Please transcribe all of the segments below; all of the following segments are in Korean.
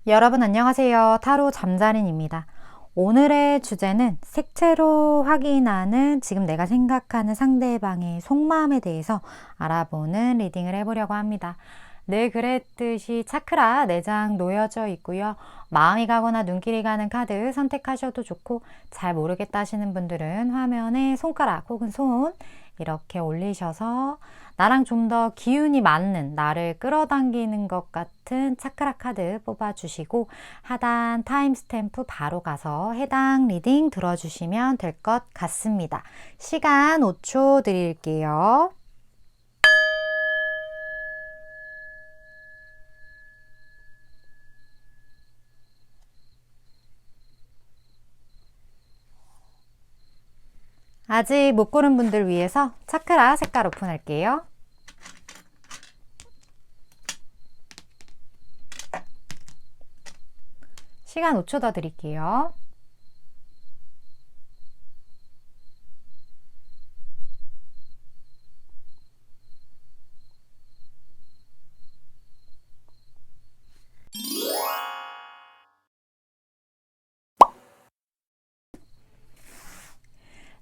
여러분 안녕하세요. 타로 잠자린입니다. 오늘의 주제는 색채로 확인하는 지금 내가 생각하는 상대방의 속마음에 대해서 알아보는 리딩을 해보려고 합니다. 늘 그랬듯이 차크라 4장 놓여져 있고요. 마음이 가거나 눈길이 가는 카드 선택하셔도 좋고, 잘 모르겠다 하시는 분들은 화면에 손가락 혹은 손 이렇게 올리셔서 나랑 좀 더 기운이 맞는, 나를 끌어당기는 것 같은 차크라 카드 뽑아주시고 하단 타임스탬프 바로 가서 해당 리딩 들어주시면 될 것 같습니다. 시간 5초 드릴게요. 아직 못 고른 분들 위해서 차크라 색깔 오픈할게요. 시간 5초 더 드릴게요.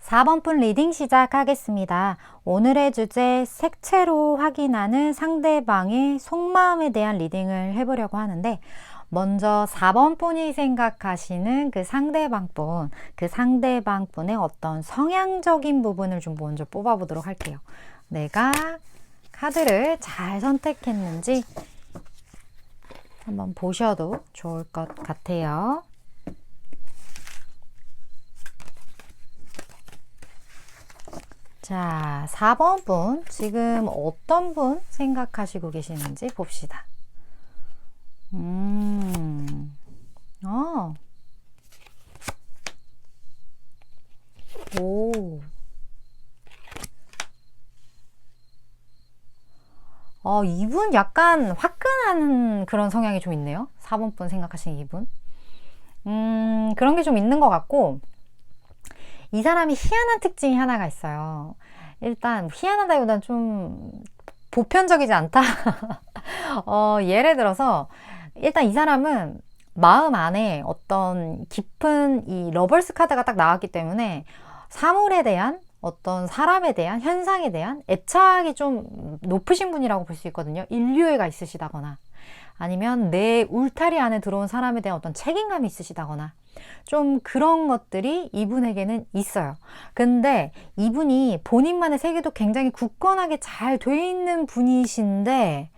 4번 분 리딩 시작하겠습니다. 오늘의 주제 색채로 확인하는 상대방의 속마음에 대한 리딩을 해보려고 하는데, 먼저 4번 분이 생각하시는 그 상대방 분의 어떤 성향적인 부분을 좀 먼저 뽑아보도록 할게요. 내가 카드를 잘 선택했는지 한번 보셔도 좋을 것 같아요. 자, 4번 분, 지금 어떤 분 생각하시고 계시는지 봅시다. 어. 오. 이분 약간 화끈한 그런 성향이 좀 있네요. 4번 분 생각하시는 이분. 그런 게 좀 있는 것 같고, 이 사람이 희한한 특징이 하나가 있어요. 일단 희한하다기보다는 좀 보편적이지 않다. 예를 들어서 일단 이 사람은 마음 안에 어떤 깊은 이 러벌스 카드가 딱 나왔기 때문에 사물에 대한, 어떤 사람에 대한, 현상에 대한 애착이 좀 높으신 분이라고 볼 수 있거든요. 인류애가 있으시다거나 아니면 내 울타리 안에 들어온 사람에 대한 어떤 책임감이 있으시다거나 좀 그런 것들이 이분에게는 있어요. 근데 이분이 본인만의 세계도 굉장히 굳건하게 잘 돼 있는 분이신데,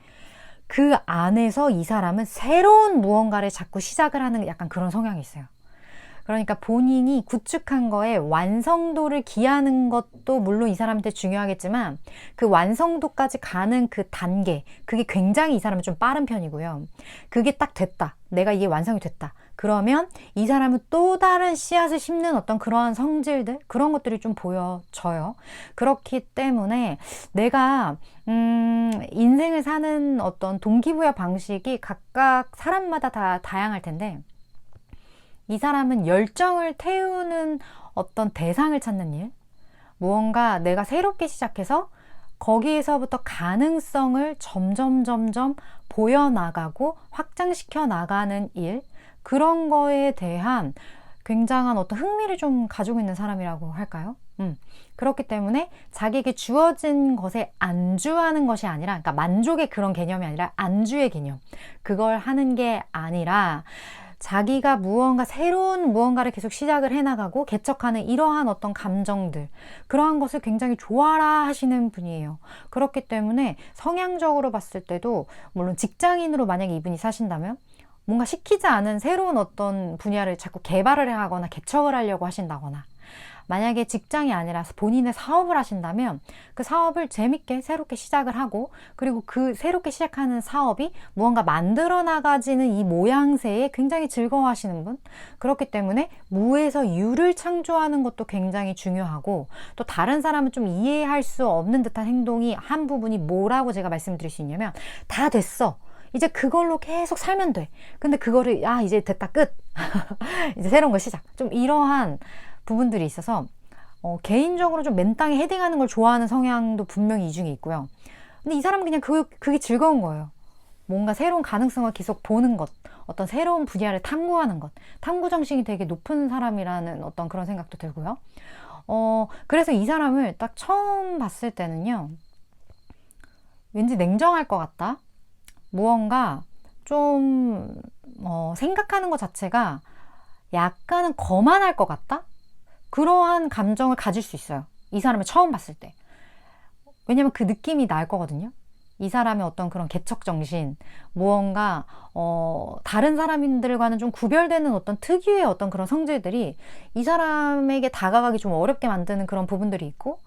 그 안에서 이 사람은 새로운 무언가를 자꾸 시작을 하는 약간 그런 성향이 있어요. 그러니까 본인이 구축한 거에 완성도를 기하는 것도 물론 이 사람한테 중요하겠지만, 그 완성도까지 가는 그 단계, 그게 굉장히 이 사람은 좀 빠른 편이고요. 그게 딱 됐다, 내가 이게 완성이 됐다, 그러면 이 사람은 또 다른 씨앗을 심는 어떤 그러한 성질들, 그런 것들이 좀 보여져요. 그렇기 때문에 내가 인생을 사는 어떤 동기부여 방식이 각각 사람마다 다 다양할 텐데, 이 사람은 열정을 태우는 어떤 대상을 찾는 일, 무언가 내가 새롭게 시작해서 거기에서부터 가능성을 점점 보여나가고 확장시켜 나가는 일, 그런 거에 대한 굉장한 어떤 흥미를 좀 가지고 있는 사람이라고 할까요? 그렇기 때문에 자기에게 주어진 것에 안주하는 것이 아니라, 그러니까 만족의 그런 개념이 아니라 안주의 개념, 그걸 하는 게 아니라 자기가 새로운 무언가를 계속 시작을 해나가고 개척하는 이러한 어떤 감정들, 그러한 것을 굉장히 좋아라 하시는 분이에요. 그렇기 때문에 성향적으로 봤을 때도, 물론 직장인으로 만약에 이분이 사신다면 뭔가 시키지 않은 새로운 어떤 분야를 자꾸 개발을 하거나 개척을 하려고 하신다거나, 만약에 직장이 아니라 본인의 사업을 하신다면 그 사업을 재밌게 새롭게 시작을 하고, 그리고 그 새롭게 시작하는 사업이 무언가 만들어 나가지는 이 모양새에 굉장히 즐거워하시는 분, 그렇기 때문에 무에서 유를 창조하는 것도 굉장히 중요하고, 또 다른 사람은 좀 이해할 수 없는 듯한 행동이 한 부분이 뭐라고 제가 말씀드릴 수 있냐면, 다 됐어, 이제 그걸로 계속 살면 돼, 근데 그거를 이제 됐다, 끝. 이제 새로운 거 시작, 좀 이러한 부분들이 있어서 개인적으로 좀 맨땅에 헤딩하는 걸 좋아하는 성향도 분명히 이 중에 있고요. 근데 이 사람은 그냥 그게 즐거운 거예요. 뭔가 새로운 가능성을 계속 보는 것, 어떤 새로운 분야를 탐구하는 것, 탐구 정신이 되게 높은 사람이라는 어떤 그런 생각도 들고요. 그래서 이 사람을 딱 처음 봤을 때는요, 왠지 냉정할 것 같다. 무언가 좀 생각하는 것 자체가 약간은 거만할 것 같다? 그러한 감정을 가질 수 있어요. 이 사람을 처음 봤을 때. 왜냐면 그 느낌이 날 거거든요. 이 사람의 어떤 그런 개척정신, 무언가 다른 사람들과는 좀 구별되는 어떤 특유의 어떤 그런 성질들이 이 사람에게 다가가기 좀 어렵게 만드는 그런 부분들이 있고,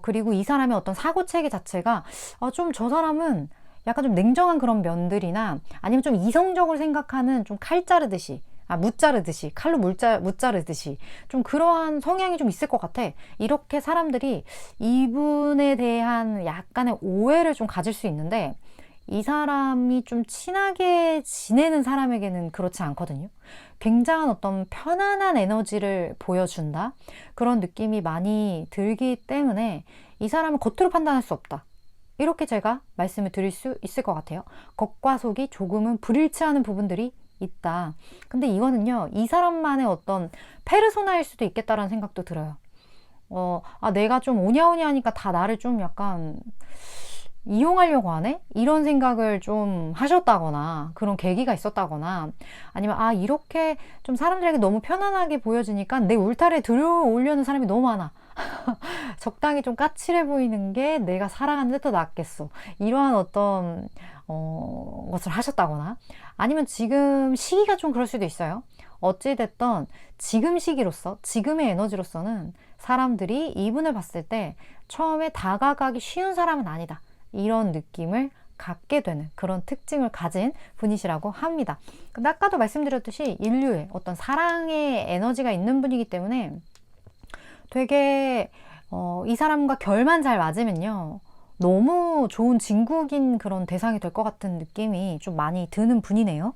그리고 이 사람의 어떤 사고체계 자체가 좀 저 사람은 약간 좀 냉정한 그런 면들이나 아니면 좀 이성적으로 생각하는 좀 칼 자르듯이, 무 자르듯이, 칼로 무 자르듯이 좀 그러한 성향이 좀 있을 것 같아. 이렇게 사람들이 이분에 대한 약간의 오해를 좀 가질 수 있는데, 이 사람이 좀 친하게 지내는 사람에게는 그렇지 않거든요. 굉장한 어떤 편안한 에너지를 보여준다. 그런 느낌이 많이 들기 때문에 이 사람은 겉으로 판단할 수 없다. 이렇게 제가 말씀을 드릴 수 있을 것 같아요. 겉과 속이 조금은 불일치하는 부분들이 있다. 근데 이거는요, 이 사람만의 어떤 페르소나일 수도 있겠다라는 생각도 들어요. 내가 좀 오냐오냐 하니까 다 나를 좀 약간 이용하려고 하네? 이런 생각을 좀 하셨다거나, 그런 계기가 있었다거나, 아니면, 이렇게 좀 사람들에게 너무 편안하게 보여지니까 내 울타리에 들어오려는 사람이 너무 많아. 적당히 좀 까칠해 보이는 게 내가 살아가는 데 더 낫겠어. 이러한 어떤 것을 하셨다거나, 아니면 지금 시기가 좀 그럴 수도 있어요. 어찌됐던 지금 시기로서, 지금의 에너지로서는 사람들이 이분을 봤을 때 처음에 다가가기 쉬운 사람은 아니다. 이런 느낌을 갖게 되는 그런 특징을 가진 분이시라고 합니다. 근데 아까도 말씀드렸듯이 인류의 어떤 사랑의 에너지가 있는 분이기 때문에 되게 이 사람과 결만 잘 맞으면요, 너무 좋은 진국인 그런 대상이 될 것 같은 느낌이 좀 많이 드는 분이네요.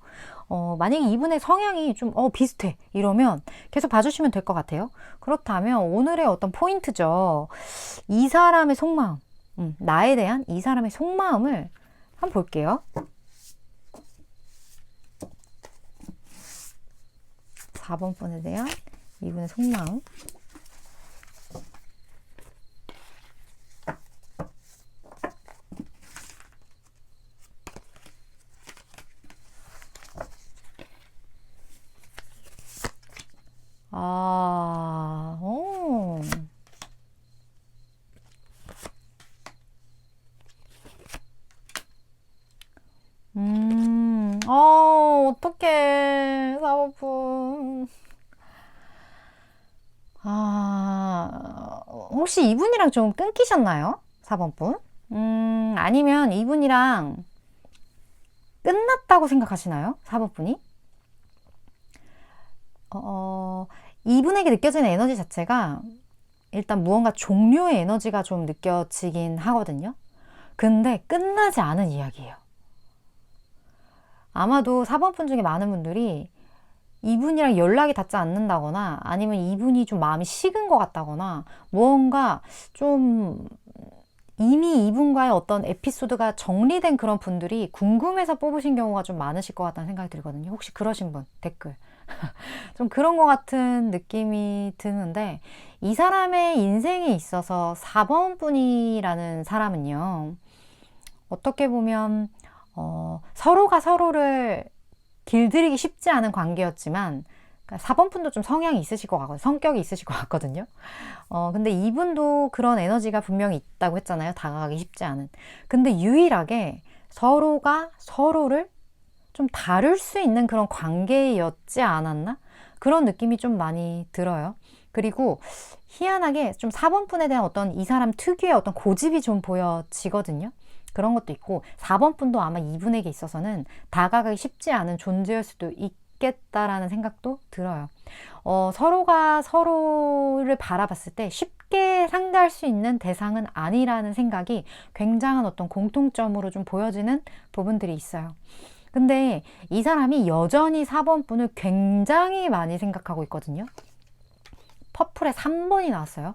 만약에 이분의 성향이 좀 비슷해 이러면 계속 봐주시면 될 것 같아요. 그렇다면 오늘의 어떤 포인트죠. 이 사람의 속마음, 나에 대한 이 사람의 속마음을 한번 볼게요. 4번 분에 대한 이분의 속마음. 어떡해, 사모품. 혹시 이분이랑 좀 끊기셨나요? 4번 분? 아니면 이분이랑 끝났다고 생각하시나요? 4번 분이? 이분에게 느껴지는 에너지 자체가 일단 무언가 종료의 에너지가 좀 느껴지긴 하거든요. 근데 끝나지 않은 이야기예요. 아마도 4번 분 중에 많은 분들이 이분이랑 연락이 닿지 않는다거나 아니면 이분이 좀 마음이 식은 것 같다거나 무언가 좀 이미 이분과의 어떤 에피소드가 정리된 그런 분들이 궁금해서 뽑으신 경우가 좀 많으실 것 같다는 생각이 들거든요. 혹시 그러신 분 댓글 좀 그런 것 같은 느낌이 드는데, 이 사람의 인생에 있어서 4번 분이라는 사람은요, 어떻게 보면 서로가 서로를 길들이기 쉽지 않은 관계였지만, 4번 분도 좀 성향이 있으실 것 같거든요. 성격이 있으실 것 같거든요. 근데 이분도 그런 에너지가 분명히 있다고 했잖아요. 다가가기 쉽지 않은. 근데 유일하게 서로가 서로를 좀 다룰 수 있는 그런 관계였지 않았나? 그런 느낌이 좀 많이 들어요. 그리고 희한하게 좀 4번 분에 대한 어떤 이 사람 특유의 어떤 고집이 좀 보여지거든요. 그런 것도 있고, 4번 분도 아마 이분에게 있어서는 다가가기 쉽지 않은 존재일 수도 있겠다라는 생각도 들어요. 서로가 서로를 바라봤을 때 쉽게 상대할 수 있는 대상은 아니라는 생각이 굉장한 어떤 공통점으로 좀 보여지는 부분들이 있어요. 근데 이 사람이 여전히 4번 분을 굉장히 많이 생각하고 있거든요. 퍼플에 3번이 나왔어요.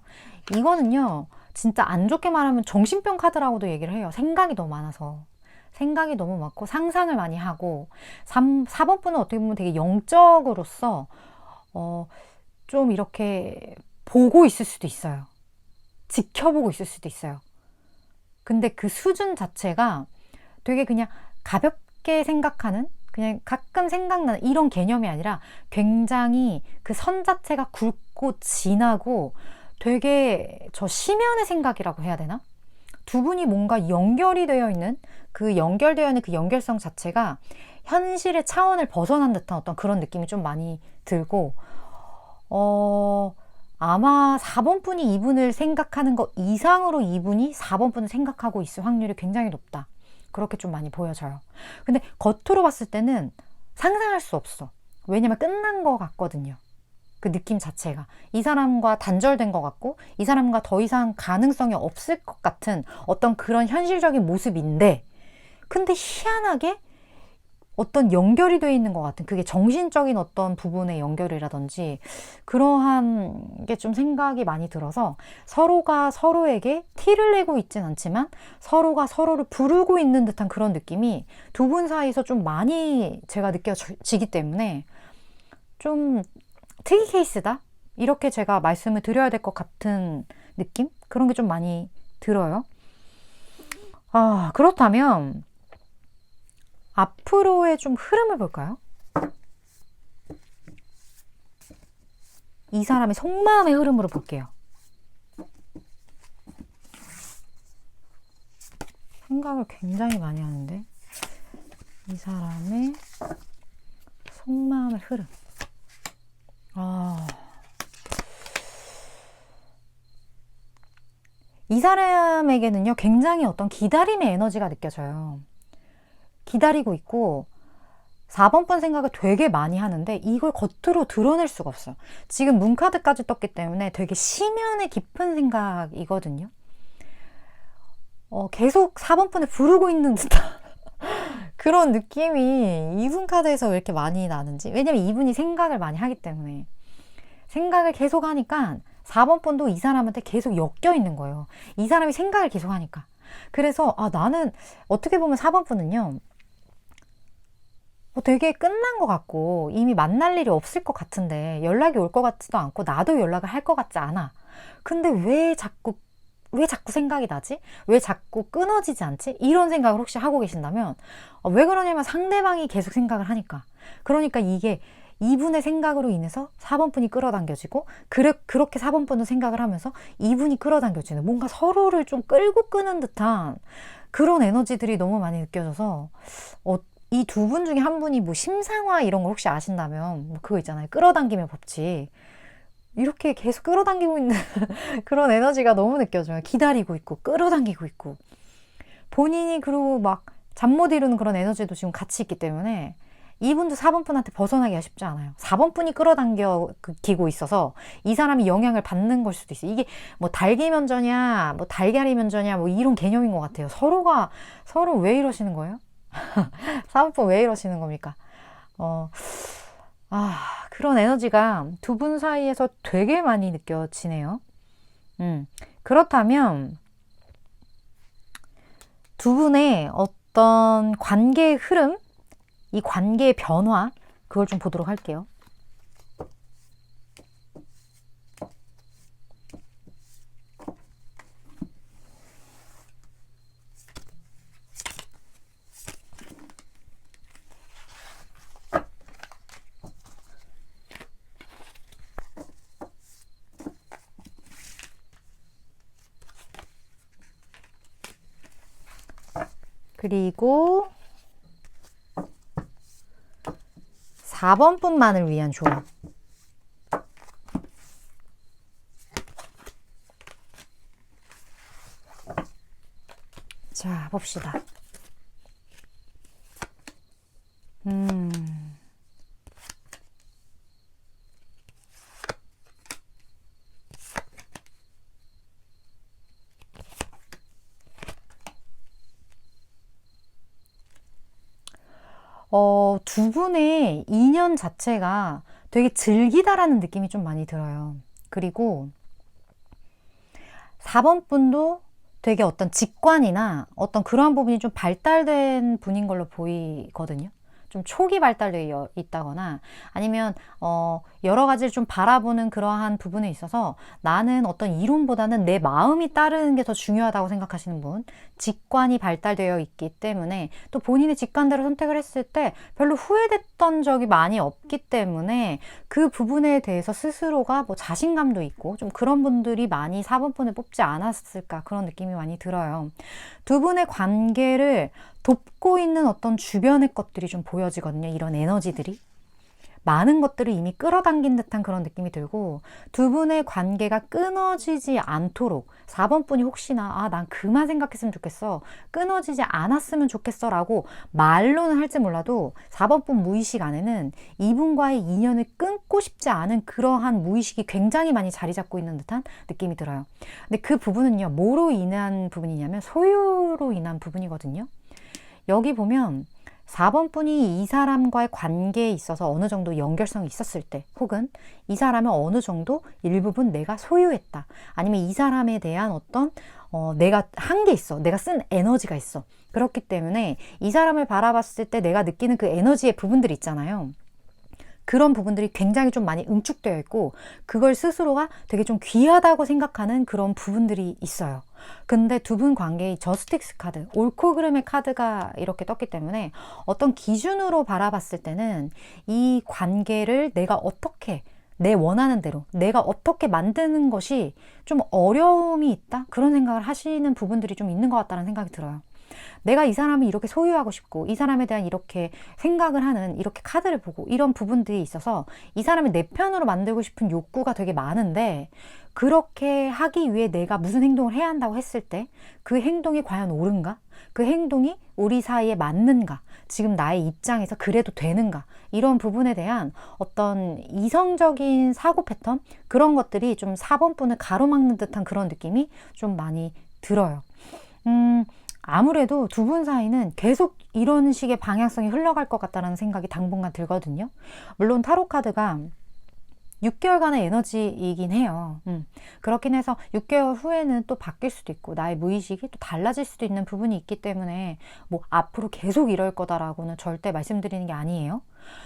이거는요, 진짜 안 좋게 말하면 정신병 카드라고도 얘기를 해요. 생각이 너무 많아서. 생각이 너무 많고 상상을 많이 하고 4번 분은 어떻게 보면 되게 영적으로서 좀 이렇게 보고 있을 수도 있어요. 지켜보고 있을 수도 있어요. 근데 그 수준 자체가 되게 그냥 가볍게 생각하는, 그냥 가끔 생각나는 이런 개념이 아니라 굉장히 그 선 자체가 굵고 진하고 되게 저 심연의 생각이라고 해야 되나? 두 분이 뭔가 연결이 되어 있는 그 연결되어 있는 그 연결성 자체가 현실의 차원을 벗어난 듯한 어떤 그런 느낌이 좀 많이 들고, 아마 4번 분이 이분을 생각하는 것 이상으로 이분이 4번 분을 생각하고 있을 확률이 굉장히 높다. 그렇게 좀 많이 보여져요. 근데 겉으로 봤을 때는 상상할 수 없어. 왜냐면 끝난 것 같거든요. 그 느낌 자체가 이 사람과 단절된 것 같고 이 사람과 더 이상 가능성이 없을 것 같은 어떤 그런 현실적인 모습인데, 근데 희한하게 어떤 연결이 되어 있는 것 같은, 그게 정신적인 어떤 부분의 연결이라든지 그러한 게 좀 생각이 많이 들어서 서로가 서로에게 티를 내고 있진 않지만 서로가 서로를 부르고 있는 듯한 그런 느낌이 두 분 사이에서 좀 많이 제가 느껴지기 때문에 좀 특이 케이스다? 이렇게 제가 말씀을 드려야 될 것 같은 느낌? 그런 게 좀 많이 들어요. 그렇다면 앞으로의 좀 흐름을 볼까요? 이 사람의 속마음의 흐름으로 볼게요. 생각을 굉장히 많이 하는데 이 사람의 속마음의 흐름. 이 사람에게는요, 굉장히 어떤 기다림의 에너지가 느껴져요. 기다리고 있고 4번 분 생각을 되게 많이 하는데 이걸 겉으로 드러낼 수가 없어요. 지금 문카드까지 떴기 때문에 되게 심연의 깊은 생각이거든요. 계속 4번 분을 부르고 있는 듯한 그런 느낌이 이분 카드에서 왜 이렇게 많이 나는지. 왜냐면 이분이 생각을 많이 하기 때문에. 생각을 계속 하니까 4번 분도 이 사람한테 계속 엮여 있는 거예요. 이 사람이 생각을 계속 하니까. 그래서 나는 어떻게 보면 4번 분은요, 되게 끝난 것 같고 이미 만날 일이 없을 것 같은데 연락이 올 것 같지도 않고 나도 연락을 할 것 같지 않아. 근데 왜 자꾸 생각이 나지? 왜 자꾸 끊어지지 않지? 이런 생각을 혹시 하고 계신다면 왜 그러냐면 상대방이 계속 생각을 하니까. 그러니까 이게 이분의 생각으로 인해서 4번 분이 끌어당겨지고 그렇게 4번 분은 생각을 하면서 이분이 끌어당겨지는, 뭔가 서로를 좀 끌고 끄는 듯한 그런 에너지들이 너무 많이 느껴져서 이 두 분 중에 한 분이 뭐 심상화 이런 걸 혹시 아신다면 뭐 그거 있잖아요. 끌어당김의 법칙. 이렇게 계속 끌어당기고 있는 그런 에너지가 너무 느껴져요. 기다리고 있고 끌어당기고 있고 본인이, 그리고 막 잠 못 이루는 그런 에너지도 지금 같이 있기 때문에 이분도 4번 분한테 벗어나기가 쉽지 않아요. 4번 분이 끌어당기고 있어서 이 사람이 영향을 받는 걸 수도 있어요. 이게 뭐 달기면저냐 뭐 달걀이 면저냐 뭐 이런 개념인 것 같아요. 서로 왜 이러시는 거예요? 4번 분 왜 이러시는 겁니까? 그런 에너지가 두 분 사이에서 되게 많이 느껴지네요. 그렇다면 두 분의 어떤 관계의 흐름, 이 관계의 변화, 그걸 좀 보도록 할게요. 그리고 4번 분만을 위한 조언. 자, 봅시다. 두 분의 인연 자체가 되게 즐기다라는 느낌이 좀 많이 들어요. 그리고 4번 분도 되게 어떤 직관이나 어떤 그러한 부분이 좀 발달된 분인 걸로 보이거든요. 좀 초기 발달되어 있다거나 아니면 여러 가지를 좀 바라보는 그러한 부분에 있어서 나는 어떤 이론보다는 내 마음이 따르는 게 더 중요하다고 생각하시는 분, 직관이 발달되어 있기 때문에 또 본인의 직관대로 선택을 했을 때 별로 후회됐던 적이 많이 없기 때문에 그 부분에 대해서 스스로가 뭐 자신감도 있고 좀 그런 분들이 많이 4번폰을 뽑지 않았을까 그런 느낌이 많이 들어요. 두 분의 관계를 돕고 있는 어떤 주변의 것들이 좀 보여지거든요. 이런 에너지들이. 많은 것들을 이미 끌어당긴 듯한 그런 느낌이 들고 두 분의 관계가 끊어지지 않도록 4번 분이 혹시나 난 그만 생각했으면 좋겠어. 끊어지지 않았으면 좋겠어 라고 말로는 할지 몰라도 4번 분 무의식 안에는 이분과의 인연을 끊고 싶지 않은 그러한 무의식이 굉장히 많이 자리 잡고 있는 듯한 느낌이 들어요. 근데 그 부분은요. 뭐로 인한 부분이냐면 소유로 인한 부분이거든요. 여기 보면 4번 분이 이 사람과의 관계에 있어서 어느 정도 연결성이 있었을 때 혹은 이 사람을 어느 정도 일부분 내가 소유했다. 아니면 이 사람에 대한 어떤 내가 한 게 있어. 내가 쓴 에너지가 있어. 그렇기 때문에 이 사람을 바라봤을 때 내가 느끼는 그 에너지의 부분들이 있잖아요. 그런 부분들이 굉장히 좀 많이 응축되어 있고 그걸 스스로가 되게 좀 귀하다고 생각하는 그런 부분들이 있어요. 근데 두 분 관계의 저스틱스 카드, 옳고 그름의 카드가 이렇게 떴기 때문에 어떤 기준으로 바라봤을 때는 이 관계를 내가 어떻게 내 원하는 대로 내가 어떻게 만드는 것이 좀 어려움이 있다? 그런 생각을 하시는 부분들이 좀 있는 것 같다는 생각이 들어요. 내가 이 사람을 이렇게 소유하고 싶고 이 사람에 대한 이렇게 생각을 하는 이렇게 카드를 보고 이런 부분들이 있어서 이 사람을 내 편으로 만들고 싶은 욕구가 되게 많은데 그렇게 하기 위해 내가 무슨 행동을 해야 한다고 했을 때 그 행동이 과연 옳은가? 그 행동이 우리 사이에 맞는가? 지금 나의 입장에서 그래도 되는가? 이런 부분에 대한 어떤 이성적인 사고 패턴 그런 것들이 좀 4번 분을 가로막는 듯한 그런 느낌이 좀 많이 들어요. 아무래도 두 분 사이는 계속 이런 식의 방향성이 흘러갈 것 같다는 생각이 당분간 들거든요. 물론 타로 카드가 6개월간의 에너지이긴 해요. 그렇긴 해서 6개월 후에는 또 바뀔 수도 있고 나의 무의식이 또 달라질 수도 있는 부분이 있기 때문에 뭐 앞으로 계속 이럴 거다라고는 절대 말씀드리는 게 아니에요.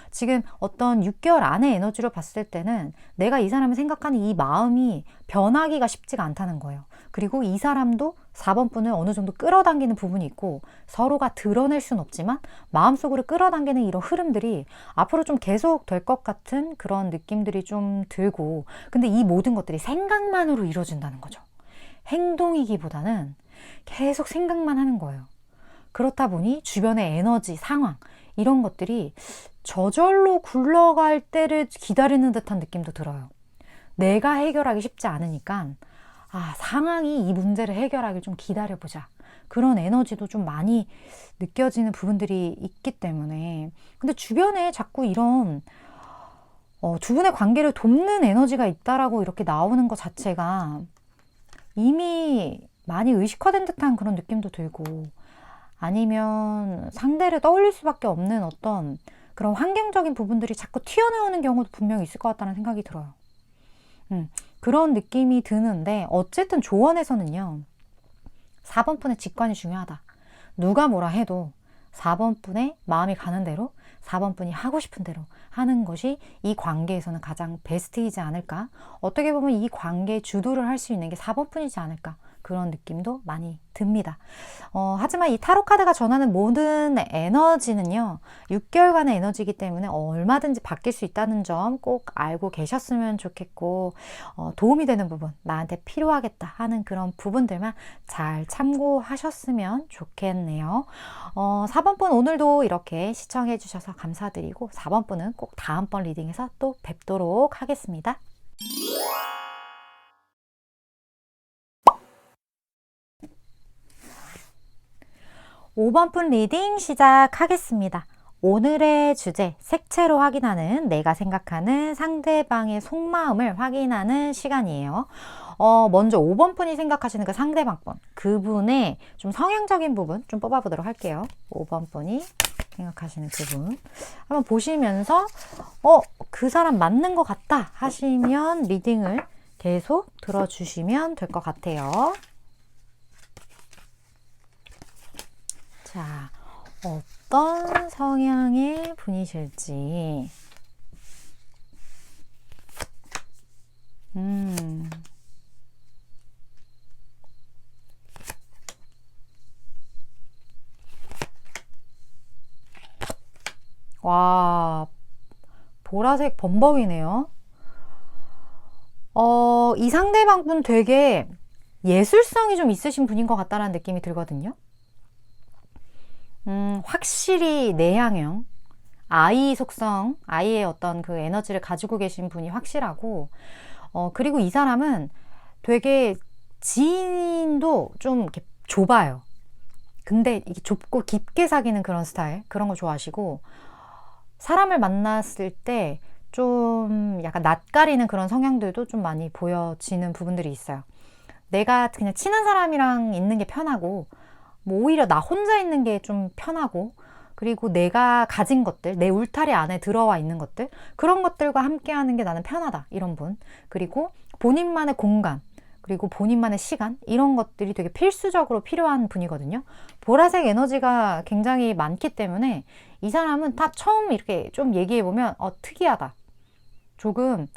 지금 어떤 6개월 안의 에너지로 봤을 때는 내가 이 사람을 생각하는 이 마음이 변하기가 쉽지가 않다는 거예요. 그리고 이 사람도 4번 분을 어느 정도 끌어당기는 부분이 있고 서로가 드러낼 수는 없지만 마음속으로 끌어당기는 이런 흐름들이 앞으로 좀 계속 될 것 같은 그런 느낌들이 좀 들고 근데 이 모든 것들이 생각만으로 이루어진다는 거죠. 행동이기보다는 계속 생각만 하는 거예요. 그렇다 보니 주변의 에너지, 상황 이런 것들이 저절로 굴러갈 때를 기다리는 듯한 느낌도 들어요. 내가 해결하기 쉽지 않으니까 상황이 이 문제를 해결하길 좀 기다려보자. 그런 에너지도 좀 많이 느껴지는 부분들이 있기 때문에 근데 주변에 자꾸 이런 두 분의 관계를 돕는 에너지가 있다라고 이렇게 나오는 것 자체가 이미 많이 의식화된 듯한 그런 느낌도 들고 아니면 상대를 떠올릴 수밖에 없는 어떤 그런 환경적인 부분들이 자꾸 튀어나오는 경우도 분명히 있을 것 같다는 생각이 들어요. 그런 느낌이 드는데 어쨌든 조언에서는요. 4번 분의 직관이 중요하다. 누가 뭐라 해도 4번 분의 마음이 가는 대로 4번 분이 하고 싶은 대로 하는 것이 이 관계에서는 가장 베스트이지 않을까. 어떻게 보면 이 관계의 주도를 할 수 있는 게 4번 분이지 않을까. 그런 느낌도 많이 듭니다. 하지만 이 타로 카드가 전하는 모든 에너지는요. 6개월간의 에너지이기 때문에 얼마든지 바뀔 수 있다는 점 꼭 알고 계셨으면 좋겠고 도움이 되는 부분, 나한테 필요하겠다 하는 그런 부분들만 잘 참고하셨으면 좋겠네요. 4번 분 오늘도 이렇게 시청해 주셔서 감사드리고 4번 분은 꼭 다음번 리딩에서 또 뵙도록 하겠습니다. 5번 분 리딩 시작하겠습니다. 오늘의 주제, 색채로 확인하는 내가 생각하는 상대방의 속마음을 확인하는 시간이에요. 먼저 5번 분이 생각하시는 그 상대방 분, 그분의 좀 성향적인 부분 좀 뽑아보도록 할게요. 5번 분이 생각하시는 그분 한번 보시면서 그 사람 맞는 것 같다 하시면 리딩을 계속 들어주시면 될 것 같아요. 자, 어떤 성향의 분이실지. 와, 보라색 범벅이네요. 이 상대방 분 되게 예술성이 좀 있으신 분인 것 같다는 느낌이 들거든요. 확실히 내향형, 아이 속성, 아이의 어떤 그 에너지를 가지고 계신 분이 확실하고, 그리고 이 사람은 되게 지인도 좀 이렇게 좁아요. 근데 이게 좁고 깊게 사귀는 그런 스타일, 그런 거 좋아하시고, 사람을 만났을 때 좀 약간 낯가리는 그런 성향들도 좀 많이 보여지는 부분들이 있어요. 내가 그냥 친한 사람이랑 있는 게 편하고, 뭐 오히려 나 혼자 있는 게 좀 편하고, 그리고 내가 가진 것들, 내 울타리 안에 들어와 있는 것들, 그런 것들과 함께 하는 게 나는 편하다. 이런 분. 그리고 본인만의 공간, 그리고 본인만의 시간, 이런 것들이 되게 필수적으로 필요한 분이거든요. 보라색 에너지가 굉장히 많기 때문에 이 사람은 다 처음 이렇게 좀 얘기해보면, 특이하다. 조금,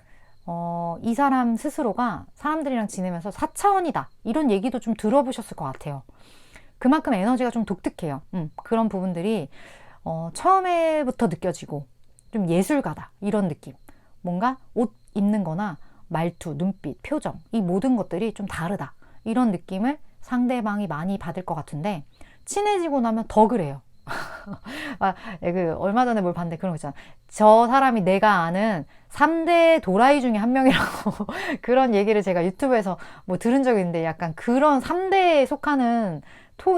이 사람 스스로가 사람들이랑 지내면서 4차원이다. 이런 얘기도 좀 들어보셨을 것 같아요. 그만큼 에너지가 좀 독특해요. 그런 부분들이 처음에부터 느껴지고 좀 예술가다 이런 느낌. 뭔가 옷 입는 거나 말투, 눈빛, 표정 이 모든 것들이 좀 다르다 이런 느낌을 상대방이 많이 받을 것 같은데 친해지고 나면 더 그래요. 얼마 전에 뭘 봤는데 그런 거 있잖아. 저 사람이 내가 아는 3대 도라이 중에 한 명이라고 그런 얘기를 제가 유튜브에서 뭐 들은 적이 있는데 약간 그런 3대에 속하는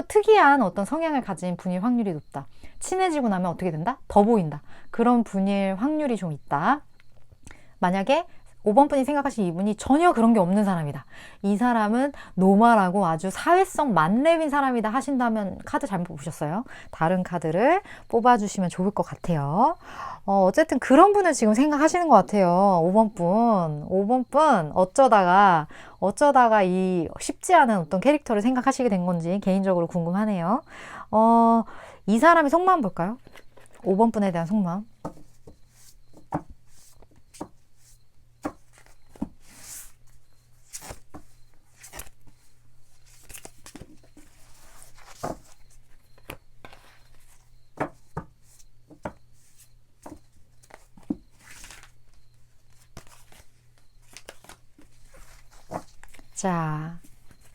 특이한 어떤 성향을 가진 분일 확률이 높다. 친해지고 나면 어떻게 된다? 더 보인다. 그런 분일 확률이 좀 있다. 만약에 5번 분이 생각하신 이분이 전혀 그런 게 없는 사람이다. 이 사람은 노멀하고 아주 사회성 만렙인 사람이다 하신다면 카드 잘못 보셨어요. 다른 카드를 뽑아주시면 좋을 것 같아요. 어쨌든 그런 분을 지금 생각하시는 것 같아요. 5번 분. 5번 분 어쩌다가 이 쉽지 않은 어떤 캐릭터를 생각하시게 된 건지 개인적으로 궁금하네요. 이 사람의 속마음 볼까요? 5번 분에 대한 속마음. 자,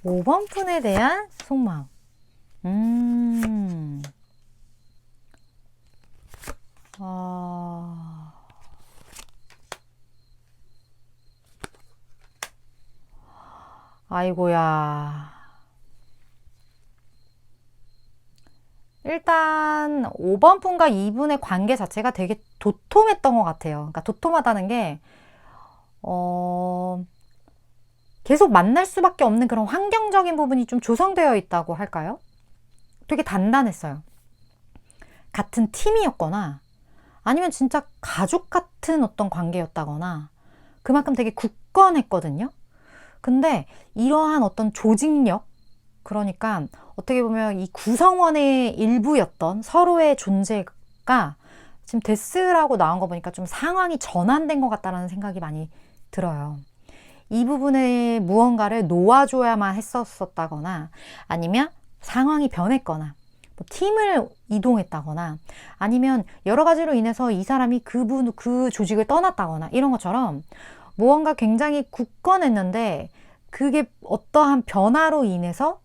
5번 분에 대한 속마음. 아이고야. 일단 5번 분과 2분의 관계 자체가 되게 도톰했던 것 같아요. 그러니까 도톰하다는 게 계속 만날 수밖에 없는 그런 환경적인 부분이 좀 조성되어 있다고 할까요? 되게 단단했어요. 같은 팀이었거나 아니면 진짜 가족 같은 어떤 관계였다거나 그만큼 되게 굳건했거든요. 근데 이러한 어떤 조직력, 그러니까 어떻게 보면 이 구성원의 일부였던 서로의 존재가 지금 데스라고 나온 거 보니까 좀 상황이 전환된 것 같다는 생각이 많이 들어요. 이 부분에 무언가를 놓아줘야만 했었다거나 아니면 상황이 변했거나 뭐 팀을 이동했다거나 아니면 여러 가지로 인해서 이 사람이 그 조직을 떠났다거나 이런 것처럼 무언가 굉장히 굳건했는데 그게 어떠한 변화로 인해서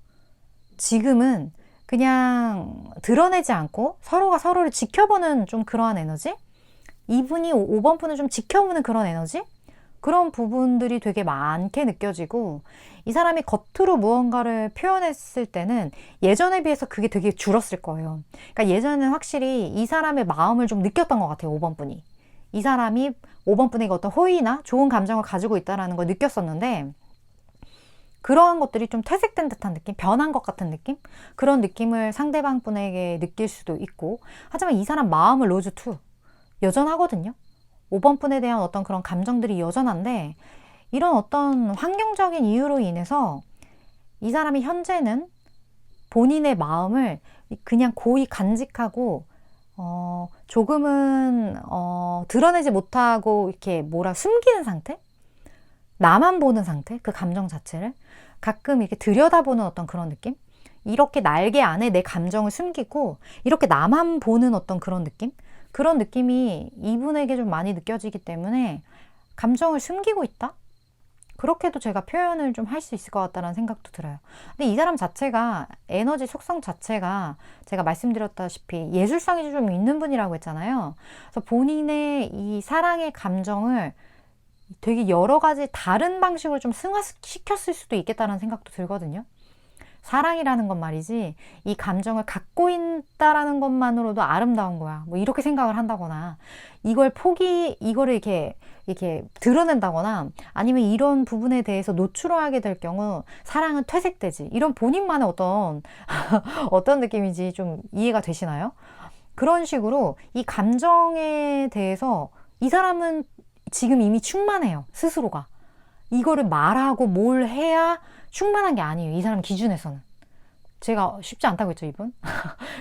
지금은 그냥 드러내지 않고 서로가 서로를 지켜보는 좀 그러한 에너지? 이분이 5번 분을 좀 지켜보는 그런 에너지? 그런 부분들이 되게 많게 느껴지고 이 사람이 겉으로 무언가를 표현했을 때는 예전에 비해서 그게 되게 줄었을 거예요. 그러니까 예전에는 확실히 이 사람의 마음을 좀 느꼈던 것 같아요. 5번 분이. 이 사람이 5번 분에게 어떤 호의나 좋은 감정을 가지고 있다는 걸 느꼈었는데 그러한 것들이 좀 퇴색된 듯한 느낌, 변한 것 같은 느낌? 그런 느낌을 상대방 분에게 느낄 수도 있고 하지만 이 사람 마음은 로즈2 여전하거든요. 5번 분에 대한 어떤 그런 감정들이 여전한데 이런 어떤 환경적인 이유로 인해서 이 사람이 현재는 본인의 마음을 그냥 고이 간직하고 조금은 드러내지 못하고 이렇게 숨기는 상태? 나만 보는 상태? 그 감정 자체를 가끔 이렇게 들여다보는 어떤 그런 느낌? 이렇게 날개 안에 내 감정을 숨기고 이렇게 나만 보는 어떤 그런 느낌? 그런 느낌이 이분에게 좀 많이 느껴지기 때문에 감정을 숨기고 있다? 그렇게도 제가 표현을 좀 할 수 있을 것 같다는 생각도 들어요. 근데 이 사람 자체가 에너지 속성 자체가 제가 말씀드렸다시피 예술성이 좀 있는 분이라고 했잖아요. 그래서 본인의 이 사랑의 감정을 되게 여러 가지 다른 방식으로 좀 승화시켰을 수도 있겠다는 생각도 들거든요. 사랑이라는 건 말이지 이 감정을 갖고 있다라는 것만으로도 아름다운 거야. 뭐 이렇게 생각을 한다거나 이거를 이렇게 드러낸다거나 아니면 이런 부분에 대해서 노출하게 될 경우 사랑은 퇴색되지. 이런 본인만의 어떤 느낌인지 좀 이해가 되시나요? 그런 식으로 이 감정에 대해서 이 사람은 지금 이미 충만해요. 스스로가. 이거를 말하고 뭘 해야 충만한 게 아니에요. 이 사람 기준에서는. 제가 쉽지 않다고 했죠, 이분?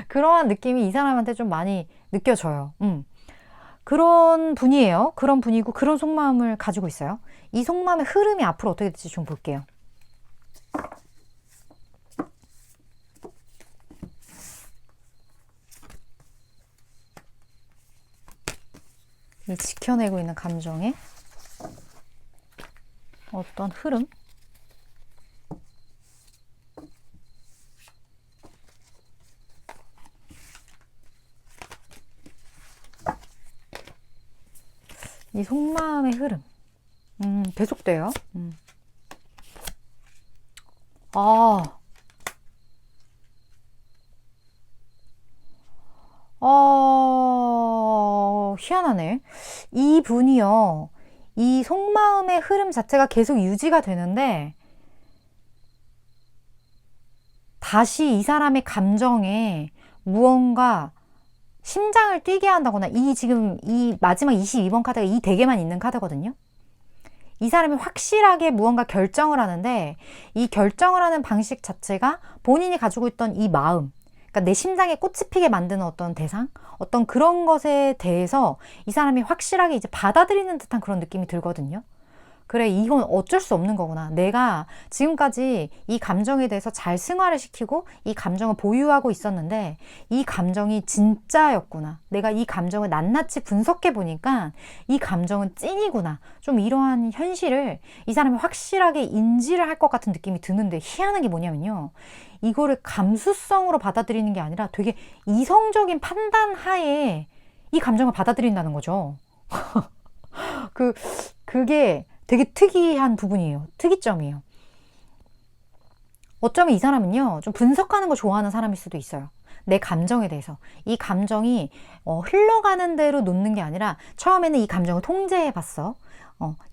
그러한 느낌이 이 사람한테 좀 많이 느껴져요. 그런 분이에요. 그런 분이고 그런 속마음을 가지고 있어요. 이 속마음의 흐름이 앞으로 어떻게 될지 좀 볼게요. 이 지켜내고 있는 감정의 어떤 흐름? 이 속마음의 흐름. 계속돼요. 희한하네. 이 분이요. 이 속마음의 흐름 자체가 계속 유지가 되는데, 다시 이 사람의 감정에 무언가 심장을 뛰게 한다거나, 지금 이 마지막 22번 카드가 이 덱에만 있는 카드거든요. 이 사람이 확실하게 무언가 결정을 하는데, 이 결정을 하는 방식 자체가 본인이 가지고 있던 이 마음, 그러니까 내 심장에 꽃이 피게 만드는 어떤 대상, 어떤 그런 것에 대해서 이 사람이 확실하게 이제 받아들이는 듯한 그런 느낌이 들거든요. 그래, 이건 어쩔 수 없는 거구나. 내가 지금까지 이 감정에 대해서 잘 승화를 시키고 이 감정을 보유하고 있었는데 이 감정이 진짜였구나. 내가 이 감정을 낱낱이 분석해 보니까 이 감정은 찐이구나. 좀 이러한 현실을 이 사람이 확실하게 인지를 할 것 같은 느낌이 드는데, 희한한 게 뭐냐면요. 이거를 감수성으로 받아들이는 게 아니라 되게 이성적인 판단 하에 이 감정을 받아들인다는 거죠. 그게 되게 특이한 부분이에요. 특이점이에요. 어쩌면 이 사람은요, 좀 분석하는 거 좋아하는 사람일 수도 있어요. 내 감정에 대해서. 이 감정이 흘러가는 대로 놓는 게 아니라 처음에는 이 감정을 통제해 봤어.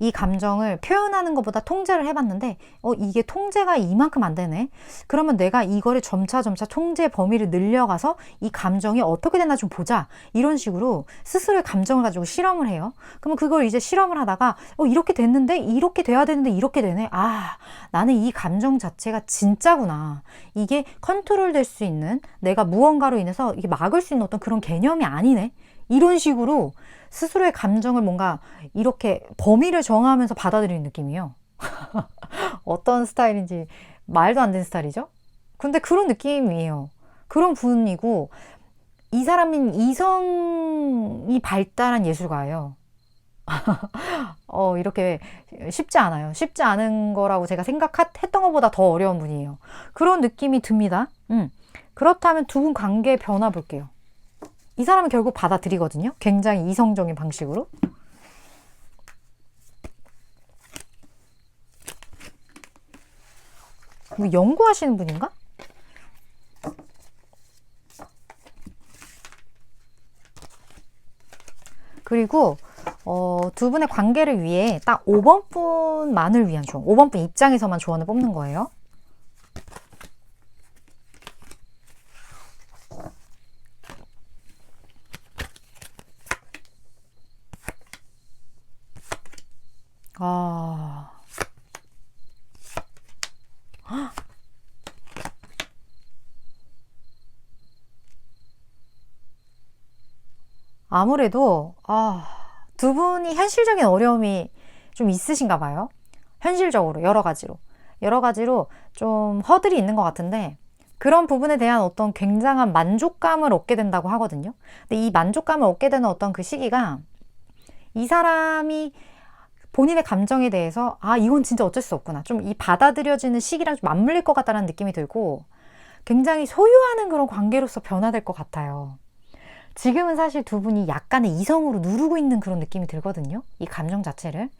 이 감정을 표현하는 것보다 통제를 해봤는데 이게 통제가 이만큼 안 되네. 그러면 내가 이거를 점차 통제 범위를 늘려가서 이 감정이 어떻게 되나 좀 보자. 이런 식으로 스스로의 감정을 가지고 실험을 해요. 그러면 그걸 이제 실험을 하다가 이렇게 됐는데 이렇게 돼야 되는데 이렇게 되네. 나는 이 감정 자체가 진짜구나. 이게 컨트롤 될 수 있는, 내가 무언가로 인해서 이게 막을 수 있는 어떤 그런 개념이 아니네. 이런 식으로 스스로의 감정을 뭔가 이렇게 범위를 정하면서 받아들이는 느낌이에요. 어떤 스타일인지 말도 안 되는 스타일이죠? 근데 그런 느낌이에요. 그런 분이고, 이 사람은 이성이 발달한 예술가예요. 이렇게 쉽지 않아요. 쉽지 않은 거라고 제가 생각했던 것보다 더 어려운 분이에요. 그런 느낌이 듭니다. 그렇다면 두 분 관계 변화 볼게요. 이 사람은 결국 받아들이거든요. 굉장히 이성적인 방식으로. 뭐 연구하시는 분인가? 그리고 두 분의 관계를 위해 딱 5번 분만을 위한 조언, 5번 분 입장에서만 조언을 뽑는 거예요. 아무래도 두 분이 현실적인 어려움이 좀 있으신가 봐요. 현실적으로 여러 가지로 좀 허들이 있는 것 같은데, 그런 부분에 대한 어떤 굉장한 만족감을 얻게 된다고 하거든요. 근데 이 만족감을 얻게 되는 어떤 그 시기가, 이 사람이 본인의 감정에 대해서 이건 진짜 어쩔 수 없구나, 좀 이 받아들여지는 시기랑 좀 맞물릴 것 같다는 느낌이 들고, 굉장히 소유하는 그런 관계로서 변화될 것 같아요. 지금은 사실 두 분이 약간의 이성으로 누르고 있는 그런 느낌이 들거든요. 이 감정 자체를.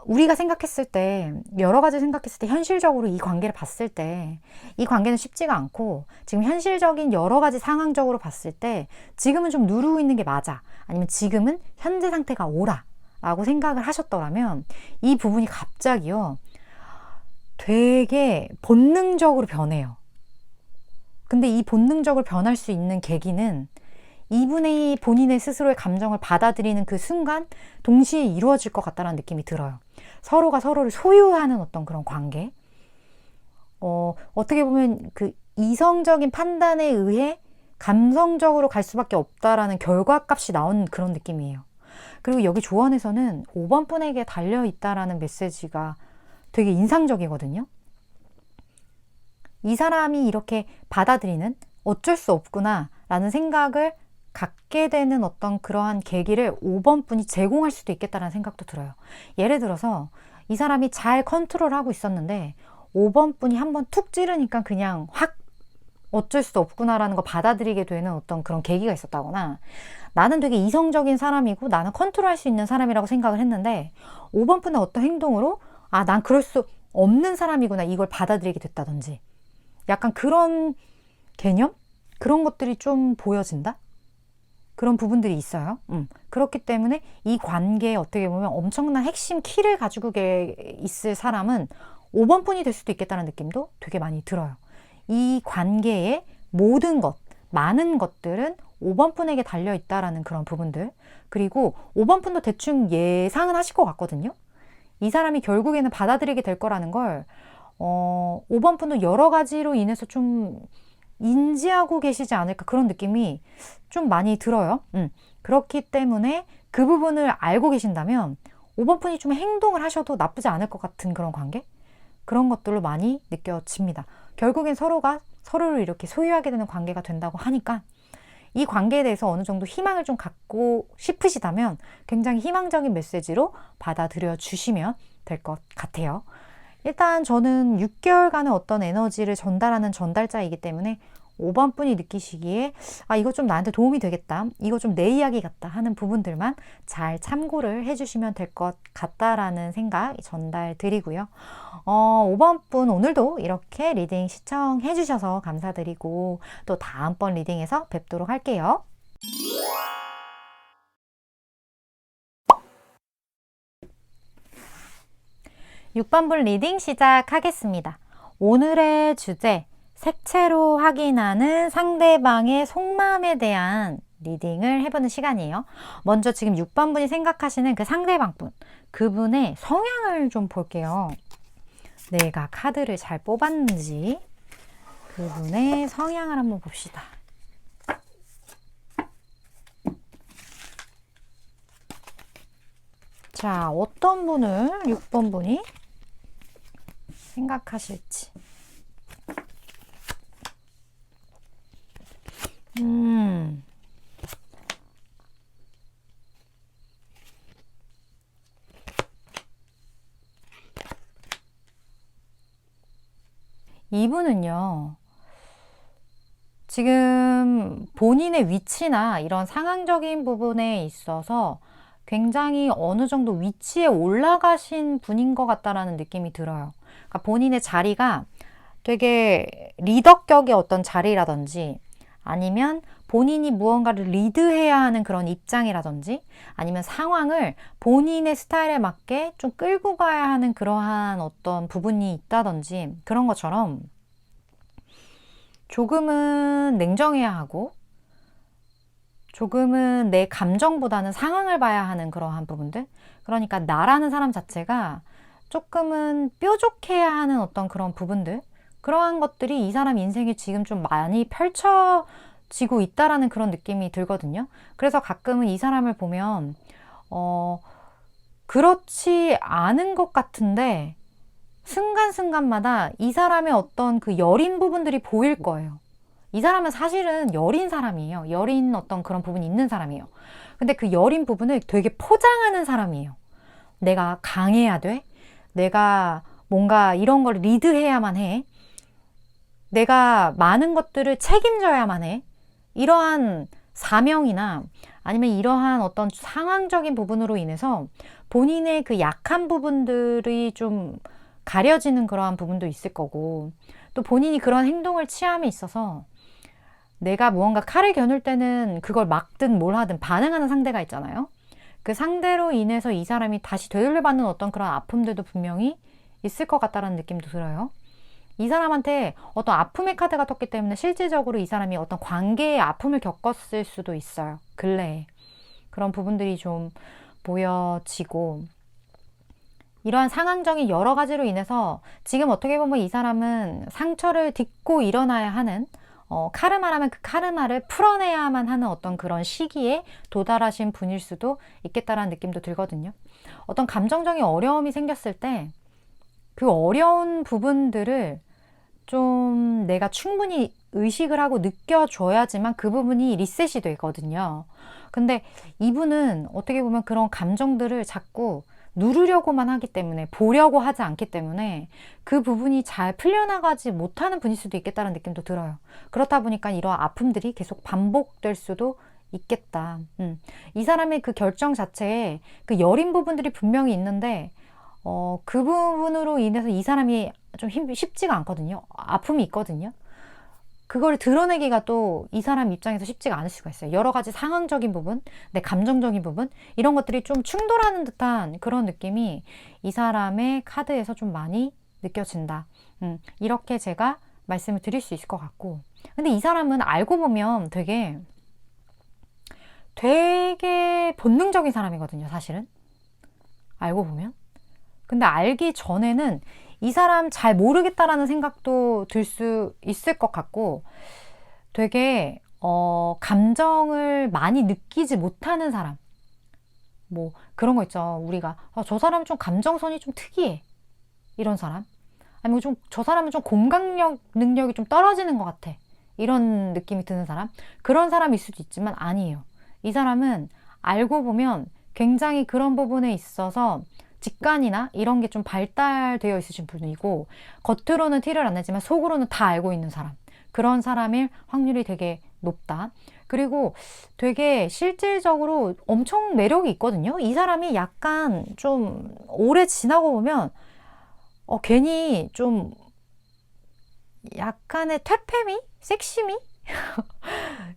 우리가 생각했을 때, 여러 가지 생각했을 때, 현실적으로 이 관계를 봤을 때, 이 관계는 쉽지가 않고, 지금 현실적인 여러 가지 상황적으로 봤을 때, 지금은 좀 누르고 있는 게 맞아, 아니면 지금은 현재 상태가 옳아 라고 생각을 하셨더라면, 이 부분이 갑자기요, 되게 본능적으로 변해요. 근데 이 본능적으로 변할 수 있는 계기는, 이분의 본인의 스스로의 감정을 받아들이는 그 순간 동시에 이루어질 것 같다는 느낌이 들어요. 서로가 서로를 소유하는 어떤 그런 관계. 어떻게 보면 그 이성적인 판단에 의해 감성적으로 갈 수밖에 없다라는 결과값이 나온 그런 느낌이에요. 그리고 여기 조언에서는 5번 분에게 달려있다라는 메시지가 되게 인상적이거든요. 이 사람이 이렇게 받아들이는, 어쩔 수 없구나 라는 생각을 갖게 되는 어떤 그러한 계기를 5번 분이 제공할 수도 있겠다는 생각도 들어요. 예를 들어서 이 사람이 잘 컨트롤하고 있었는데 5번 분이 한번 툭 찌르니까 그냥 확 어쩔 수 없구나라는 거 받아들이게 되는 어떤 그런 계기가 있었다거나, 나는 되게 이성적인 사람이고 나는 컨트롤할 수 있는 사람이라고 생각을 했는데 5번 분의 어떤 행동으로 난 그럴 수 없는 사람이구나, 이걸 받아들이게 됐다든지, 약간 그런 개념? 그런 것들이 좀 보여진다? 그런 부분들이 있어요. 그렇기 때문에 이 관계에 어떻게 보면 엄청난 핵심 키를 가지고 있을 사람은 5번 분이 될 수도 있겠다는 느낌도 되게 많이 들어요. 이 관계의 모든 것, 많은 것들은 5번 분에게 달려있다라는 그런 부분들. 그리고 5번 분도 대충 예상은 하실 것 같거든요. 이 사람이 결국에는 받아들이게 될 거라는 걸 5번 분도 여러 가지로 인해서 좀 인지하고 계시지 않을까, 그런 느낌이 좀 많이 들어요. 그렇기 때문에 그 부분을 알고 계신다면 5번 분이 좀 행동을 하셔도 나쁘지 않을 것 같은 그런 관계? 그런 것들로 많이 느껴집니다. 결국엔 서로가 서로를 이렇게 소유하게 되는 관계가 된다고 하니까, 이 관계에 대해서 어느 정도 희망을 좀 갖고 싶으시다면 굉장히 희망적인 메시지로 받아들여 주시면 될 것 같아요. 일단 저는 6개월간의 어떤 에너지를 전달하는 전달자이기 때문에 5번 분이 느끼시기에 이거 좀 나한테 도움이 되겠다, 이거 좀 내 이야기 같다 하는 부분들만 잘 참고를 해주시면 될 것 같다라는 생각 전달 드리고요. 5번 분 오늘도 이렇게 리딩 시청해 주셔서 감사드리고, 또 다음번 리딩에서 뵙도록 할게요. 6번 분 리딩 시작하겠습니다. 오늘의 주제, 색채로 확인하는 상대방의 속마음에 대한 리딩을 해보는 시간이에요. 먼저 지금 6번 분이 생각하시는 그 상대방 분, 그분의 성향을 좀 볼게요. 내가 카드를 잘 뽑았는지 그분의 성향을 한번 봅시다. 자, 어떤 분을 6번 분이 생각하실지. 이분은요, 지금 본인의 위치나 이런 상황적인 부분에 있어서 굉장히 어느 정도 위치에 올라가신 분인 것 같다라는 느낌이 들어요. 그러니까 본인의 자리가 되게 리더격의 어떤 자리라든지, 아니면 본인이 무언가를 리드해야 하는 그런 입장이라든지, 아니면 상황을 본인의 스타일에 맞게 좀 끌고 가야 하는 그러한 어떤 부분이 있다든지, 그런 것처럼 조금은 냉정해야 하고 조금은 내 감정보다는 상황을 봐야 하는 그러한 부분들. 그러니까 나라는 사람 자체가 조금은 뾰족해야 하는 어떤 그런 부분들, 그러한 것들이 이 사람 인생에 지금 좀 많이 펼쳐져 지고 있다라는 그런 느낌이 들거든요. 그래서 가끔은 이 사람을 보면 그렇지 않은 것 같은데 순간순간마다 이 사람의 어떤 그 여린 부분들이 보일 거예요. 이 사람은 사실은 여린 사람이에요. 여린 어떤 그런 부분이 있는 사람이에요. 근데 그 여린 부분을 되게 포장하는 사람이에요. 내가 강해야 돼. 내가 뭔가 이런 걸 리드해야만 해. 내가 많은 것들을 책임져야만 해. 이러한 사명이나 아니면 이러한 어떤 상황적인 부분으로 인해서 본인의 그 약한 부분들이 좀 가려지는 그러한 부분도 있을 거고, 또 본인이 그런 행동을 취함에 있어서 내가 무언가 칼을 겨눌 때는 그걸 막든 뭘 하든 반응하는 상대가 있잖아요. 그 상대로 인해서 이 사람이 다시 되돌려받는 어떤 그런 아픔들도 분명히 있을 것 같다는 느낌도 들어요. 이 사람한테 어떤 아픔의 카드가 떴기 때문에 실질적으로 이 사람이 어떤 관계의 아픔을 겪었을 수도 있어요. 근래에. 그런 부분들이 좀 보여지고, 이러한 상황적인 여러 가지로 인해서 지금 어떻게 보면 이 사람은 상처를 딛고 일어나야 하는, 카르마라면 그 카르마를 풀어내야만 하는 어떤 그런 시기에 도달하신 분일 수도 있겠다라는 느낌도 들거든요. 어떤 감정적인 어려움이 생겼을 때 그 어려운 부분들을 좀 내가 충분히 의식을 하고 느껴줘야지만 그 부분이 리셋이 되거든요. 근데 이분은 어떻게 보면 그런 감정들을 자꾸 누르려고만 하기 때문에, 보려고 하지 않기 때문에 그 부분이 잘 풀려나가지 못하는 분일 수도 있겠다는 느낌도 들어요. 그렇다 보니까 이러한 아픔들이 계속 반복될 수도 있겠다. 이 사람의 그 결정 자체에 그 여린 부분들이 분명히 있는데 그 부분으로 인해서 이 사람이 좀 쉽지가 않거든요. 아픔이 있거든요. 그걸 드러내기가 또 이 사람 입장에서 쉽지가 않을 수가 있어요. 여러 가지 상황적인 부분, 내 감정적인 부분, 이런 것들이 좀 충돌하는 듯한 그런 느낌이 이 사람의 카드에서 좀 많이 느껴진다. 이렇게 제가 말씀을 드릴 수 있을 것 같고, 근데 이 사람은 알고 보면 되게 본능적인 사람이거든요, 사실은. 알고 보면. 근데 알기 전에는 이 사람 잘 모르겠다라는 생각도 들 수 있을 것 같고, 되게 감정을 많이 느끼지 못하는 사람, 뭐 그런 거 있죠. 우리가 저 사람은 좀 감정선이 좀 특이해, 이런 사람. 아니면 좀 저 사람은 좀 공감력 능력이 좀 떨어지는 것 같아, 이런 느낌이 드는 사람. 그런 사람일 수도 있지만 아니에요. 이 사람은 알고 보면 굉장히 그런 부분에 있어서 직관이나 이런 게 좀 발달되어 있으신 분이고, 겉으로는 티를 안 내지만 속으로는 다 알고 있는 사람, 그런 사람일 확률이 되게 높다. 그리고 되게 실질적으로 엄청 매력이 있거든요. 이 사람이 약간 좀 오래 지나고 보면 괜히 좀 약간의 퇴폐미? 섹시미?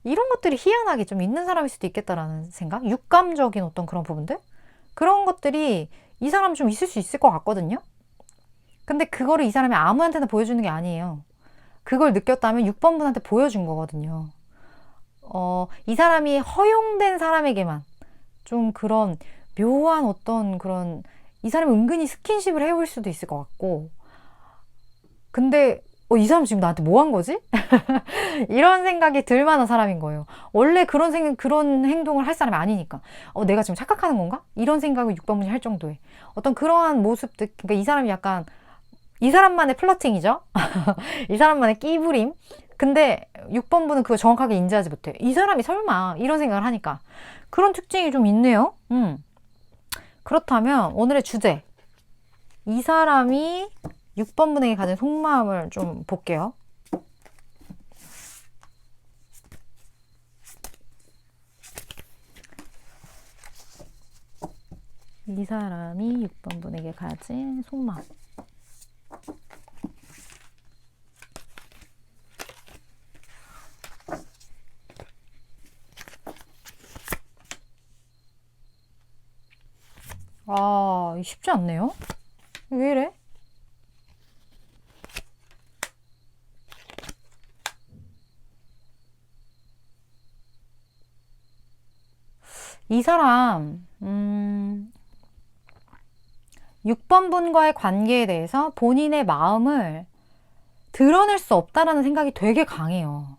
이런 것들이 희한하게 좀 있는 사람일 수도 있겠다라는 생각? 육감적인 어떤 그런 부분들? 그런 것들이 이 사람 좀 있을 수 있을 것 같거든요. 근데 그거를 이 사람이 아무한테나 보여주는 게 아니에요. 그걸 느꼈다면 6번 분한테 보여준 거거든요. 이 사람이 허용된 사람에게만 좀 그런 묘한 어떤 그런, 이 사람이 은근히 스킨십을 해올 수도 있을 것 같고, 근데 이 사람 지금 나한테 뭐 한 거지? 이런 생각이 들 만한 사람인 거예요. 원래 그런 행동을 할 사람이 아니니까. 내가 지금 착각하는 건가? 이런 생각을 6번 분이 할 정도의 어떤 그러한 모습들. 그러니까 이 사람이 약간, 이 사람만의 플러팅이죠? 이 사람만의 끼부림? 근데 6번 분은 그거 정확하게 인지하지 못해. 이 사람이 설마 이런 생각을 하니까. 그런 특징이 좀 있네요. 그렇다면 오늘의 주제, 이 사람이 6번 분에게 가진 속마음을 좀 볼게요. 이 사람이 6번 분에게 가진 속마음. 쉽지 않네요. 왜 이래? 이 사람 6번 분과의 관계에 대해서 본인의 마음을 드러낼 수 없다라는 생각이 되게 강해요.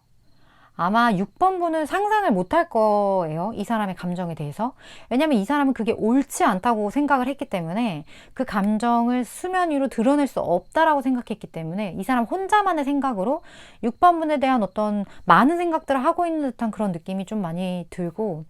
아마 6번분은 상상을 못 할 거예요. 이 사람의 감정에 대해서. 왜냐면 이 사람은 그게 옳지 않다고 생각을 했기 때문에 그 감정을 수면 위로 드러낼 수 없다라고 생각했기 때문에 이 사람 혼자만의 생각으로 6번분에 대한 어떤 많은 생각들을 하고 있는 듯한 그런 느낌이 좀 많이 들고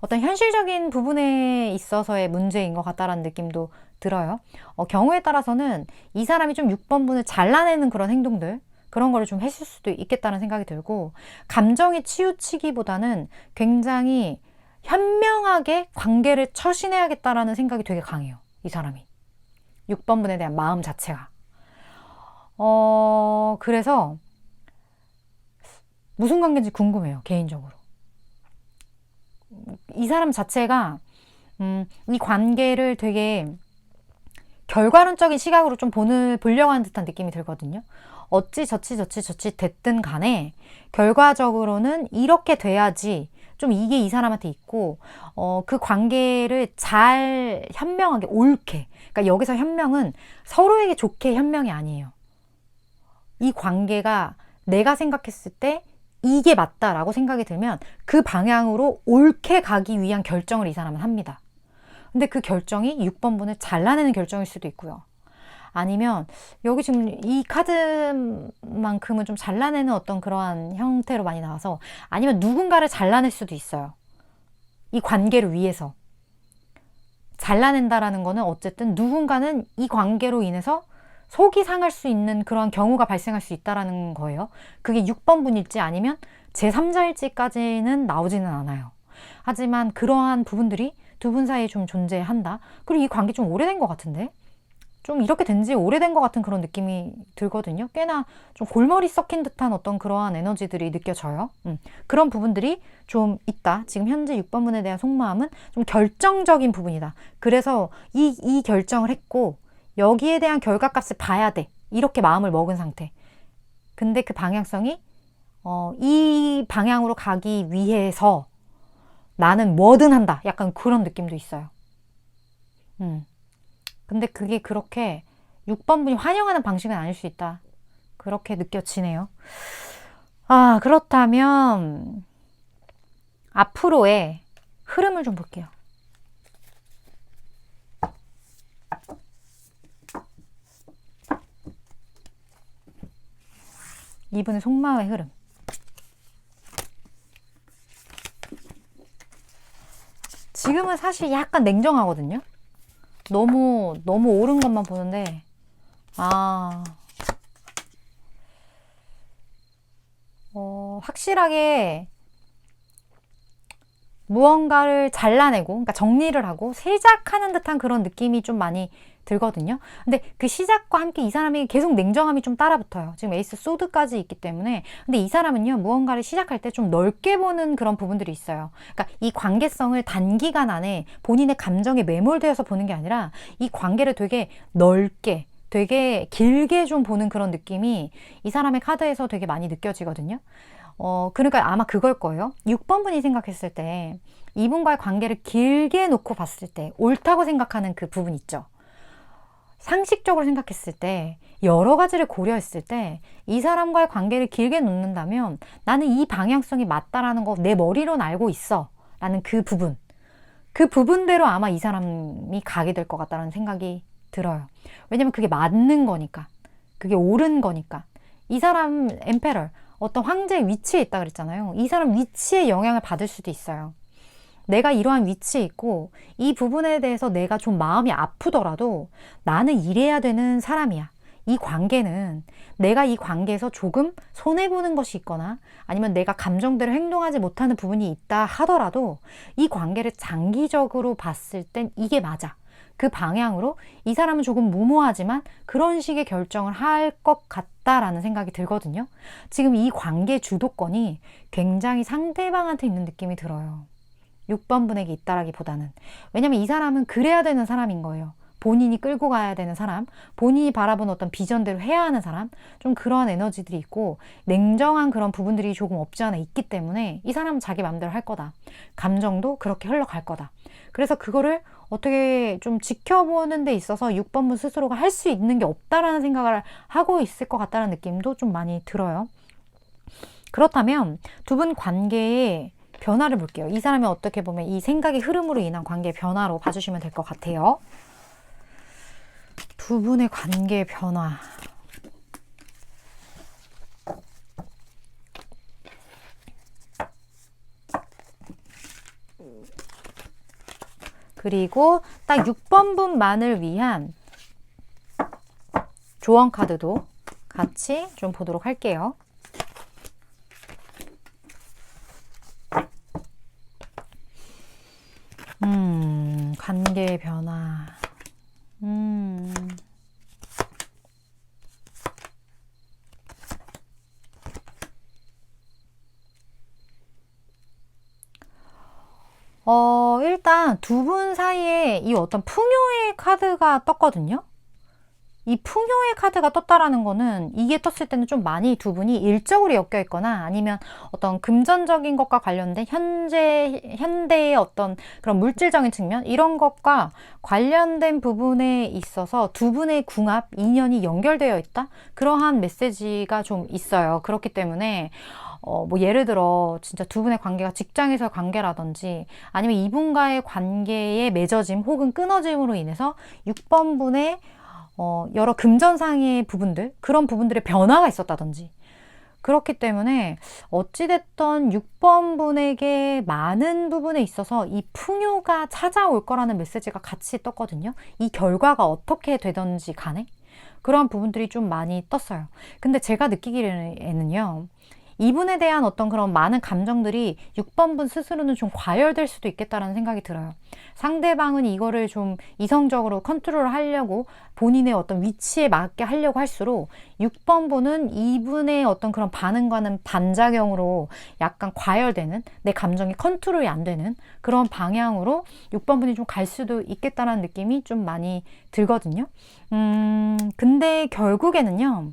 어떤 현실적인 부분에 있어서의 문제인 것 같다라는 느낌도 들어요. 경우에 따라서는 이 사람이 좀 6번분을 잘라내는 그런 행동들 그런 거를 좀 했을 수도 있겠다는 생각이 들고 감정에 치우치기보다는 굉장히 현명하게 관계를 처신해야겠다라는 생각이 되게 강해요. 이 사람이. 6번분에 대한 마음 자체가. 그래서 무슨 관계인지 궁금해요. 개인적으로. 이 사람 자체가 이 관계를 되게 결과론적인 시각으로 좀 보려고 하는 듯한 느낌이 들거든요. 어찌 저찌 됐든 간에 결과적으로는 이렇게 돼야지 좀 이게 이 사람한테 있고 그 관계를 잘 현명하게 옳게 그러니까 여기서 현명은 서로에게 좋게 현명이 아니에요. 이 관계가 내가 생각했을 때 이게 맞다라고 생각이 들면 그 방향으로 옳게 가기 위한 결정을 이 사람은 합니다. 근데 그 결정이 6번분을 잘라내는 결정일 수도 있고요. 아니면 여기 지금 이 카드만큼은 좀 잘라내는 어떤 그러한 형태로 많이 나와서 아니면 누군가를 잘라낼 수도 있어요. 이 관계를 위해서. 잘라낸다라는 거는 어쨌든 누군가는 이 관계로 인해서 속이 상할 수 있는 그런 경우가 발생할 수 있다는 거예요. 그게 6번분일지 아니면 제3자일지까지는 나오지는 않아요. 하지만 그러한 부분들이 두 분 사이에 좀 존재한다. 그리고 이 관계 좀 오래된 것 같은데? 좀 이렇게 된 지 오래된 것 같은 그런 느낌이 들거든요. 꽤나 좀 골머리 썩힌 듯한 어떤 그러한 에너지들이 느껴져요. 그런 부분들이 좀 있다. 지금 현재 6번분에 대한 속마음은 좀 결정적인 부분이다. 그래서 이 결정을 했고 여기에 대한 결과값을 봐야 돼. 이렇게 마음을 먹은 상태. 근데 그 방향성이 이 방향으로 가기 위해서 나는 뭐든 한다. 약간 그런 느낌도 있어요. 근데 그게 그렇게 6번분이 환영하는 방식은 아닐 수 있다. 그렇게 느껴지네요. 그렇다면 앞으로의 흐름을 좀 볼게요. 이분의 속마음의 흐름. 지금은 사실 약간 냉정하거든요. 너무 옳은 것만 보는데 확실하게 무언가를 잘라내고 그러니까 정리를 하고 시작하는 듯한 그런 느낌이 좀 많이 들거든요. 근데 그 시작과 함께 이 사람이 계속 냉정함이 좀 따라붙어요. 지금 에이스 소드까지 있기 때문에. 근데 이 사람은요, 무언가를 시작할 때 좀 넓게 보는 그런 부분들이 있어요. 그러니까 이 관계성을 단기간 안에 본인의 감정에 매몰되어서 보는 게 아니라 이 관계를 되게 넓게 되게 길게 좀 보는 그런 느낌이 이 사람의 카드에서 되게 많이 느껴지거든요. 그러니까 아마 그걸 거예요. 6번분이 생각했을 때 이분과의 관계를 길게 놓고 봤을 때 옳다고 생각하는 그 부분 있죠. 상식적으로 생각했을 때 여러 가지를 고려했을 때 이 사람과의 관계를 길게 놓는다면 나는 이 방향성이 맞다라는 거 내 머리로는 알고 있어 라는 그 부분대로 아마 이 사람이 가게 될 것 같다는 생각이 들어요. 왜냐면 그게 맞는 거니까, 그게 옳은 거니까. 이 사람 엠페럴 어떤 황제의 위치에 있다 그랬잖아요. 이 사람 위치에 영향을 받을 수도 있어요. 내가 이러한 위치에 있고 이 부분에 대해서 내가 좀 마음이 아프더라도 나는 이래야 되는 사람이야. 이 관계는 내가 이 관계에서 조금 손해보는 것이 있거나 아니면 내가 감정대로 행동하지 못하는 부분이 있다 하더라도 이 관계를 장기적으로 봤을 땐 이게 맞아. 그 방향으로 이 사람은 조금 무모하지만 그런 식의 결정을 할 것 같다라는 생각이 들거든요. 지금 이 관계 주도권이 굉장히 상대방한테 있는 느낌이 들어요. 6번분에게 있다라기보다는. 왜냐면 이 사람은 그래야 되는 사람인 거예요. 본인이 끌고 가야 되는 사람, 본인이 바라보는 어떤 비전대로 해야 하는 사람, 좀 그러한 에너지들이 있고 냉정한 그런 부분들이 조금 없지 않아 있기 때문에 이 사람은 자기 마음대로 할 거다. 감정도 그렇게 흘러갈 거다. 그래서 그거를 어떻게 좀 지켜보는 데 있어서 6번분 스스로가 할 수 있는 게 없다라는 생각을 하고 있을 것 같다는 느낌도 좀 많이 들어요. 그렇다면 두 분 관계의 변화를 볼게요. 이 사람이 어떻게 보면 이 생각의 흐름으로 인한 관계의 변화로 봐주시면 될 것 같아요. 두 분의 관계의 변화. 그리고 딱 6번 분만을 위한 조언 카드도 같이 좀 보도록 할게요. 관계의 변화. 일단 두 분 사이에 이 어떤 풍요의 카드가 떴거든요. 이 풍요의 카드가 떴다라는 거는 이게 떴을 때는 좀 많이 두 분이 일적으로 엮여 있거나 아니면 어떤 금전적인 것과 관련된 현대의 어떤 그런 물질적인 측면 이런 것과 관련된 부분에 있어서 두 분의 궁합, 인연이 연결되어 있다? 그러한 메시지가 좀 있어요. 그렇기 때문에 뭐 예를 들어 진짜 두 분의 관계가 직장에서 관계라든지 아니면 이분과의 관계의 맺어짐 혹은 끊어짐으로 인해서 6번 분의 여러 금전상의 부분들, 그런 부분들의 변화가 있었다든지. 그렇기 때문에 어찌됐던 6번 분에게 많은 부분에 있어서 이 풍요가 찾아올 거라는 메시지가 같이 떴거든요. 이 결과가 어떻게 되든지 간에 그런 부분들이 좀 많이 떴어요. 근데 제가 느끼기에는요. 이분에 대한 어떤 그런 많은 감정들이 6번 분 스스로는 좀 과열될 수도 있겠다라는 생각이 들어요. 상대방은 이거를 좀 이성적으로 컨트롤 하려고 본인의 어떤 위치에 맞게 하려고 할수록 6번 분은 이분의 어떤 그런 반응과는 반작용으로 약간 과열되는 내 감정이 컨트롤이 안 되는 그런 방향으로 6번 분이 좀 갈 수도 있겠다라는 느낌이 좀 많이 들거든요. 근데 결국에는요.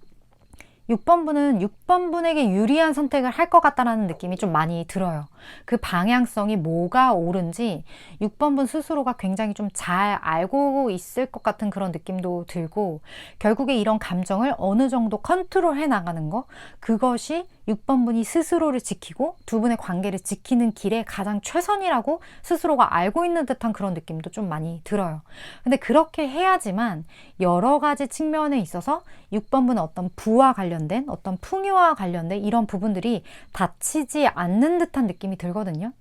6번 분은 6번 분에게 유리한 선택을 할 것 같다는 느낌이 좀 많이 들어요. 그 방향성이 뭐가 옳은지 6번 분 스스로가 굉장히 좀 잘 알고 있을 것 같은 그런 느낌도 들고 결국에 이런 감정을 어느 정도 컨트롤해 나가는 거 그것이 6번 분이 스스로를 지키고 두 분의 관계를 지키는 길에 가장 최선이라고 스스로가 알고 있는 듯한 그런 느낌도 좀 많이 들어요. 근데 그렇게 해야지만 여러 가지 측면에 있어서 6번 분은 어떤 부와 관련된 어떤 풍요와 관련된 이런 부분들이 닫히지 않는 듯한 느낌이 들거든요.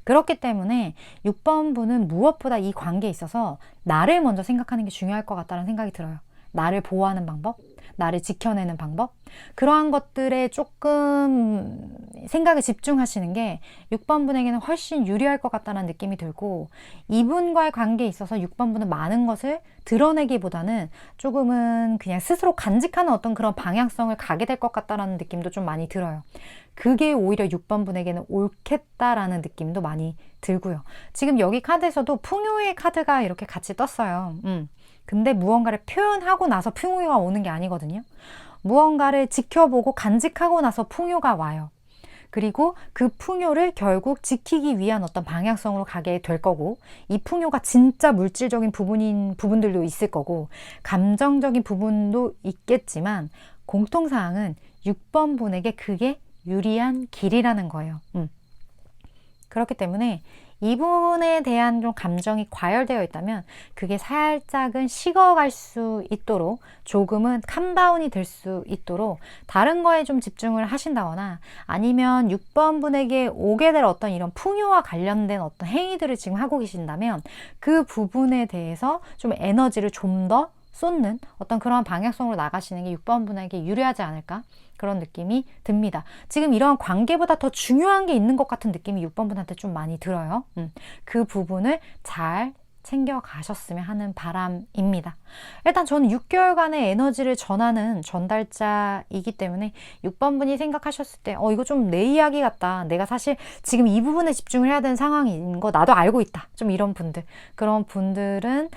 그렇기 때문에 6번 분은 무엇보다 이 관계에 있어서 나를 먼저 생각하는 게 중요할 것 같다는 생각이 들어요. 나를 보호하는 방법, 나를 지켜내는 방법 그러한 것들에 조금 생각을 집중하시는 게 6번 분에게는 훨씬 유리할 것 같다는 느낌이 들고 이분과의 관계에 있어서 6번 분은 많은 것을 드러내기보다는 조금은 그냥 스스로 간직하는 어떤 그런 방향성을 가게 될 것 같다는 느낌도 좀 많이 들어요. 그게 오히려 6번 분에게는 옳겠다라는 느낌도 많이 들고요. 지금 여기 카드에서도 풍요의 카드가 이렇게 같이 떴어요. 근데 무언가를 표현하고 나서 풍요가 오는 게 아니거든요. 무언가를 지켜보고 간직하고 나서 풍요가 와요. 그리고 그 풍요를 결국 지키기 위한 어떤 방향성으로 가게 될 거고 이 풍요가 진짜 물질적인 부분들도 있을 거고 감정적인 부분도 있겠지만 공통사항은 6번 분에게 그게 유리한 길이라는 거예요. 그렇기 때문에 이분에 대한 좀 감정이 과열되어 있다면 그게 살짝은 식어갈 수 있도록 조금은 캄다운이 될 수 있도록 다른 거에 좀 집중을 하신다거나 아니면 6번 분에게 오게 될 어떤 이런 풍요와 관련된 어떤 행위들을 지금 하고 계신다면 그 부분에 대해서 좀 에너지를 좀 더 쏟는 어떤 그런 방향성으로 나가시는 게 6번 분에게 유리하지 않을까 그런 느낌이 듭니다. 지금 이런 관계보다 더 중요한 게 있는 것 같은 느낌이 6번 분한테 좀 많이 들어요. 그 부분을 잘 챙겨 가셨으면 하는 바람입니다. 일단 저는 6개월간의 에너지를 전하는 전달자이기 때문에 6번 분이 생각하셨을 때 이거 좀 내 이야기 같다. 내가 사실 지금 이 부분에 집중을 해야 되는 상황인 거 나도 알고 있다. 좀 이런 분들. 그런 분들은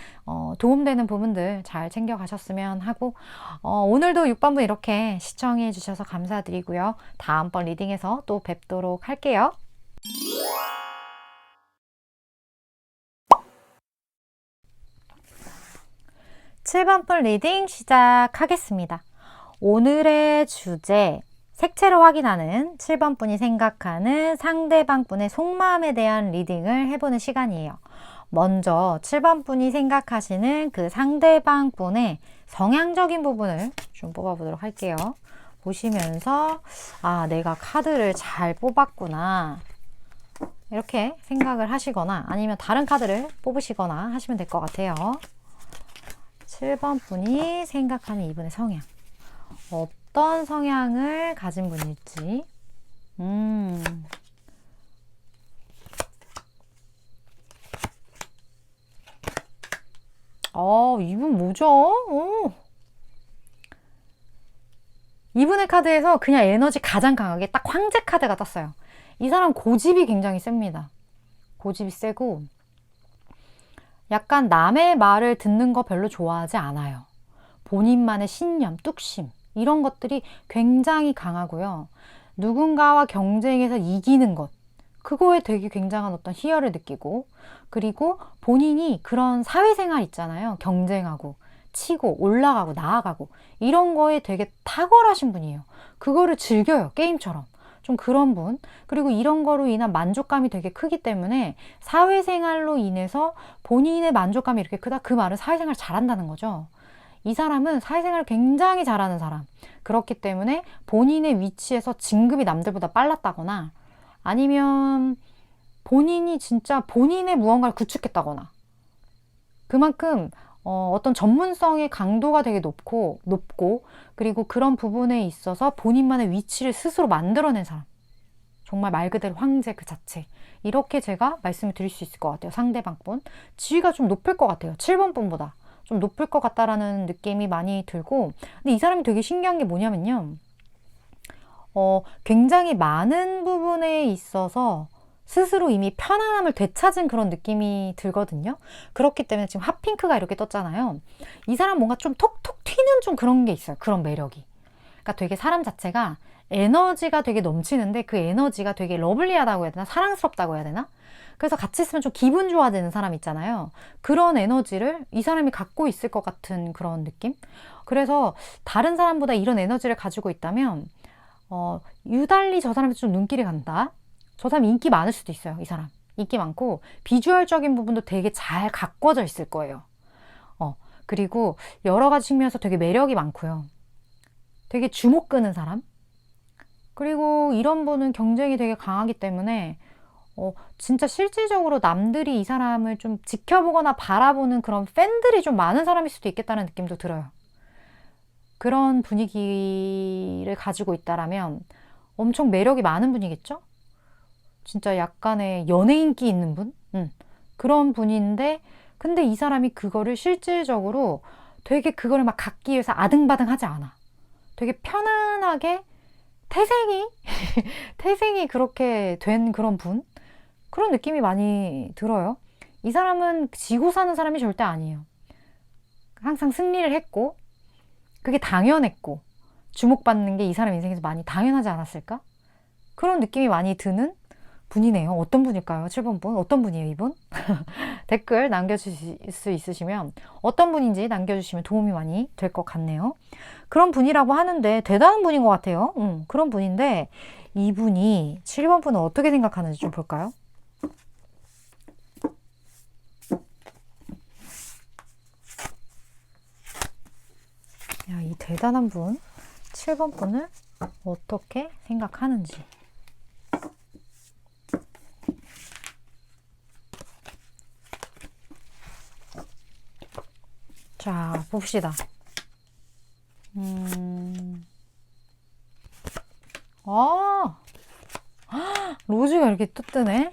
도움되는 부분들 잘 챙겨 가셨으면 하고 오늘도 6번 분 이렇게 시청해 주셔서 감사드리고요. 다음번 리딩에서 또 뵙도록 할게요. 7번 분 리딩 시작하겠습니다. 오늘의 주제, 색채로 확인하는 7번 분이 생각하는 상대방 분의 속마음에 대한 리딩을 해보는 시간이에요. 먼저 7번 분이 생각하시는 그 상대방 분의 성향적인 부분을 좀 뽑아보도록 할게요. 보시면서 아, 내가 카드를 잘 뽑았구나 이렇게 생각을 하시거나 아니면 다른 카드를 뽑으시거나 하시면 될 것 같아요. 7번 분이 생각하는 이분의 성향, 어떤 성향을 가진 분일지. 이분 뭐죠? 이분의 카드에서 그냥 에너지 가장 강하게 딱 황제 카드가 떴어요. 이 사람 고집이 굉장히 셉니다. 고집이 세고 약간 남의 말을 듣는 거 별로 좋아하지 않아요. 본인만의 신념, 뚝심 이런 것들이 굉장히 강하고요. 누군가와 경쟁해서 이기는 것, 그거에 되게 굉장한 어떤 희열을 느끼고, 그리고 본인이 그런 사회생활 있잖아요. 경쟁하고 치고 올라가고 나아가고 이런 거에 되게 탁월하신 분이에요. 그거를 즐겨요. 게임처럼. 좀 그런 분. 그리고 이런 거로 인한 만족감이 되게 크기 때문에 사회생활로 인해서 본인의 만족감이 이렇게 크다? 그 말은 사회생활 잘한다는 거죠. 이 사람은 사회생활을 굉장히 잘하는 사람. 그렇기 때문에 본인의 위치에서 진급이 남들보다 빨랐다거나 아니면 본인이 진짜 본인의 무언가를 구축했다거나 그만큼 어떤 전문성의 강도가 되게 높고 그리고 그런 부분에 있어서 본인만의 위치를 스스로 만들어낸 사람. 정말 말 그대로 황제 그 자체. 이렇게 제가 말씀을 드릴 수 있을 것 같아요. 상대방 분. 지위가 좀 높을 것 같아요. 7번 분보다. 좀 높을 것 같다라는 느낌이 많이 들고, 근데 이 사람이 되게 신기한 게 뭐냐면요. 굉장히 많은 부분에 있어서 스스로 이미 편안함을 되찾은 그런 느낌이 들거든요. 그렇기 때문에 지금 핫핑크가 이렇게 떴잖아요. 이 사람 뭔가 좀 톡톡 튀는 좀 그런 게 있어요. 그런 매력이. 그러니까 되게 사람 자체가 에너지가 되게 넘치는데 그 에너지가 되게 러블리하다고 해야 되나? 사랑스럽다고 해야 되나? 그래서 같이 있으면 좀 기분 좋아지는 사람 있잖아요. 그런 에너지를 이 사람이 갖고 있을 것 같은 그런 느낌? 그래서 다른 사람보다 이런 에너지를 가지고 있다면 유달리 저 사람한테 좀 눈길이 간다. 저 사람 인기 많을 수도 있어요. 이 사람 인기 많고 비주얼적인 부분도 되게 잘 가꿔져 있을 거예요. 그리고 여러 가지 측면에서 되게 매력이 많고요. 되게 주목 끄는 사람. 그리고 이런 분은 경쟁이 되게 강하기 때문에 진짜 실질적으로 남들이 이 사람을 좀 지켜보거나 바라보는 그런 팬들이 좀 많은 사람일 수도 있겠다는 느낌도 들어요. 그런 분위기를 가지고 있다라면 엄청 매력이 많은 분이겠죠? 진짜 약간의 연예인기 있는 분? 그런 분인데, 근데 이 사람이 그거를 실질적으로 되게 그거를 막 갖기 위해서 아등바등 하지 않아. 되게 편안하게 태생이 그렇게 된 그런 분? 그런 느낌이 많이 들어요. 이 사람은 지고 사는 사람이 절대 아니에요. 항상 승리를 했고, 그게 당연했고, 주목받는 게 이 사람 인생에서 많이 당연하지 않았을까? 그런 느낌이 많이 드는 분이네요. 어떤 분일까요? 7번 분? 어떤 분이에요, 이분? 댓글 남겨주실 수 있으시면 어떤 분인지 남겨주시면 도움이 많이 될 것 같네요. 그런 분이라고 하는데 대단한 분인 것 같아요. 그런 분인데 이분이 7번 분은 어떻게 생각하는지 좀 볼까요? 야, 이 대단한 분 7번 분을 어떻게 생각하는지. 자, 봅시다. 로즈가 이렇게 또 뜨네.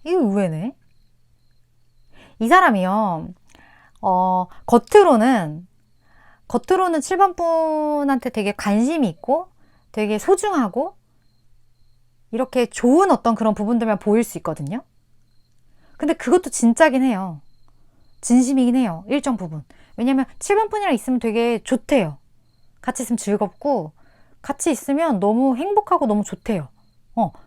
이거 의외네. 이 사람이요, 겉으로는 7번 분한테 되게 관심이 있고 되게 소중하고 이렇게 좋은 어떤 그런 부분들만 보일 수 있거든요. 근데 그것도 진짜긴 해요. 진심이긴 해요. 일정 부분. 왜냐면 7번 분이랑 있으면 되게 좋대요. 같이 있으면 즐겁고 같이 있으면 너무 행복하고 너무 좋대요.